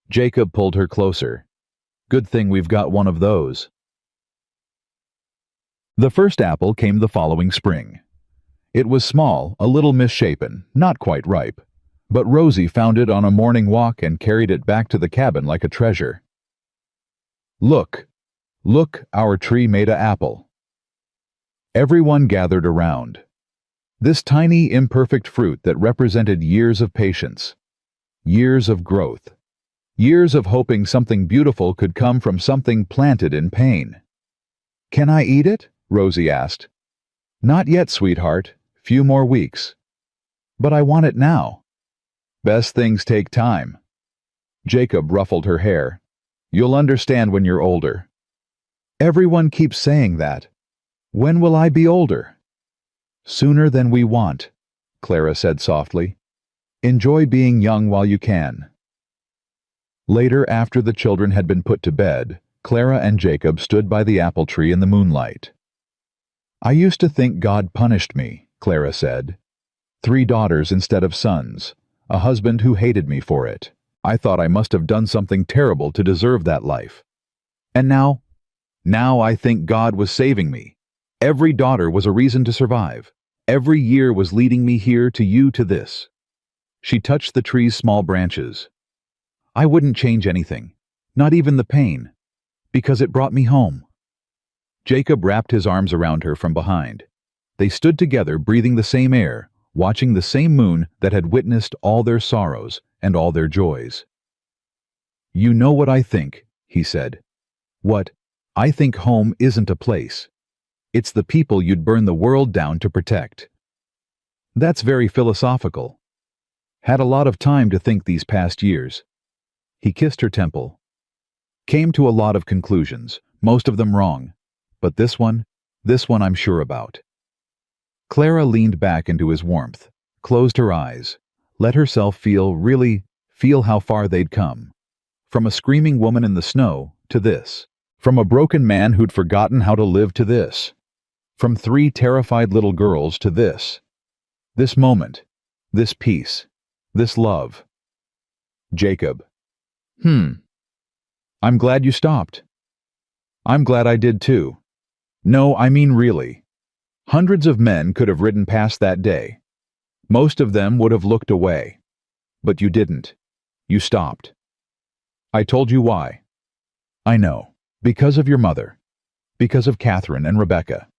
Jacob pulled her closer. "Good thing we've got one of those." The first apple came the following spring. It was small, a little misshapen, not quite ripe, but Rosie found it on a morning walk and carried it back to the cabin like a treasure. "Look, look, our tree made a apple." Everyone gathered around. This tiny, imperfect fruit that represented years of patience, years of growth, years of hoping something beautiful could come from something planted in pain. "Can I eat it?" Rosie asked. "Not yet, sweetheart. Few more weeks." "But I want it now." "Best things take time." Jacob ruffled her hair. "You'll understand when you're older." "Everyone keeps saying that. When will I be older?" "Sooner than we want," Clara said softly. "Enjoy being young while you can." Later, after the children had been put to bed, Clara and Jacob stood by the apple tree in the moonlight. "I used to think God punished me," Clara said. 3 daughters instead of sons, a husband who hated me for it. I thought I must have done something terrible to deserve that life. And now I think God was saving me. Every daughter was a reason to survive. Every year was leading me here to you to this." She touched the tree's small branches. "I wouldn't change anything, not even the pain, because it brought me home." Jacob wrapped his arms around her from behind. They stood together, breathing the same air, watching the same moon that had witnessed all their sorrows and all their joys. "You know what I think," he said. "What? I think home isn't a place. It's the people you'd burn the world down to protect." "That's very philosophical." "Had a lot of time to think these past years." He kissed her temple. "Came to a lot of conclusions, most of them wrong. But this one I'm sure about." Clara leaned back into his warmth, closed her eyes, let herself feel how far they'd come. From a screaming woman in the snow to this. From a broken man who'd forgotten how to live to this. From 3 terrified little girls to this. This moment, this peace, this love. Jacob. I'm glad you stopped." "I'm glad I did too. No, I mean really. Hundreds of men could have ridden past that day. Most of them would have looked away. But you didn't. You stopped. I told you why. I know. Because of your mother. Because of Catherine and Rebecca.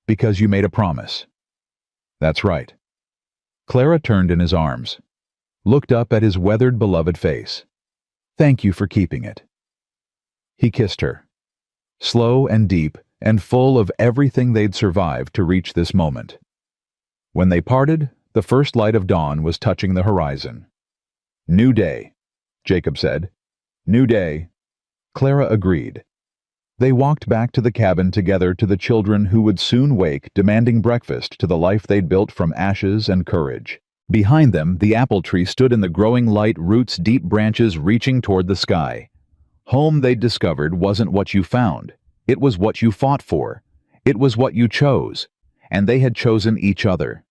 Because you made a promise." "That's right." Clara turned in his arms, looked up at his weathered, beloved face. "Thank you for keeping it." He kissed her. Slow and deep and full of everything they'd survived to reach this moment. When they parted, the first light of dawn was touching the horizon. "New day," Jacob said. "New day." Clara agreed. They walked back to the cabin together to the children who would soon wake, demanding breakfast to the life they'd built from ashes and courage. Behind them, the apple tree stood in the growing light, roots deep, branches reaching toward the sky. Home, they'd discovered, wasn't what you found. It was what you fought for. It was what you chose. And they had chosen each other.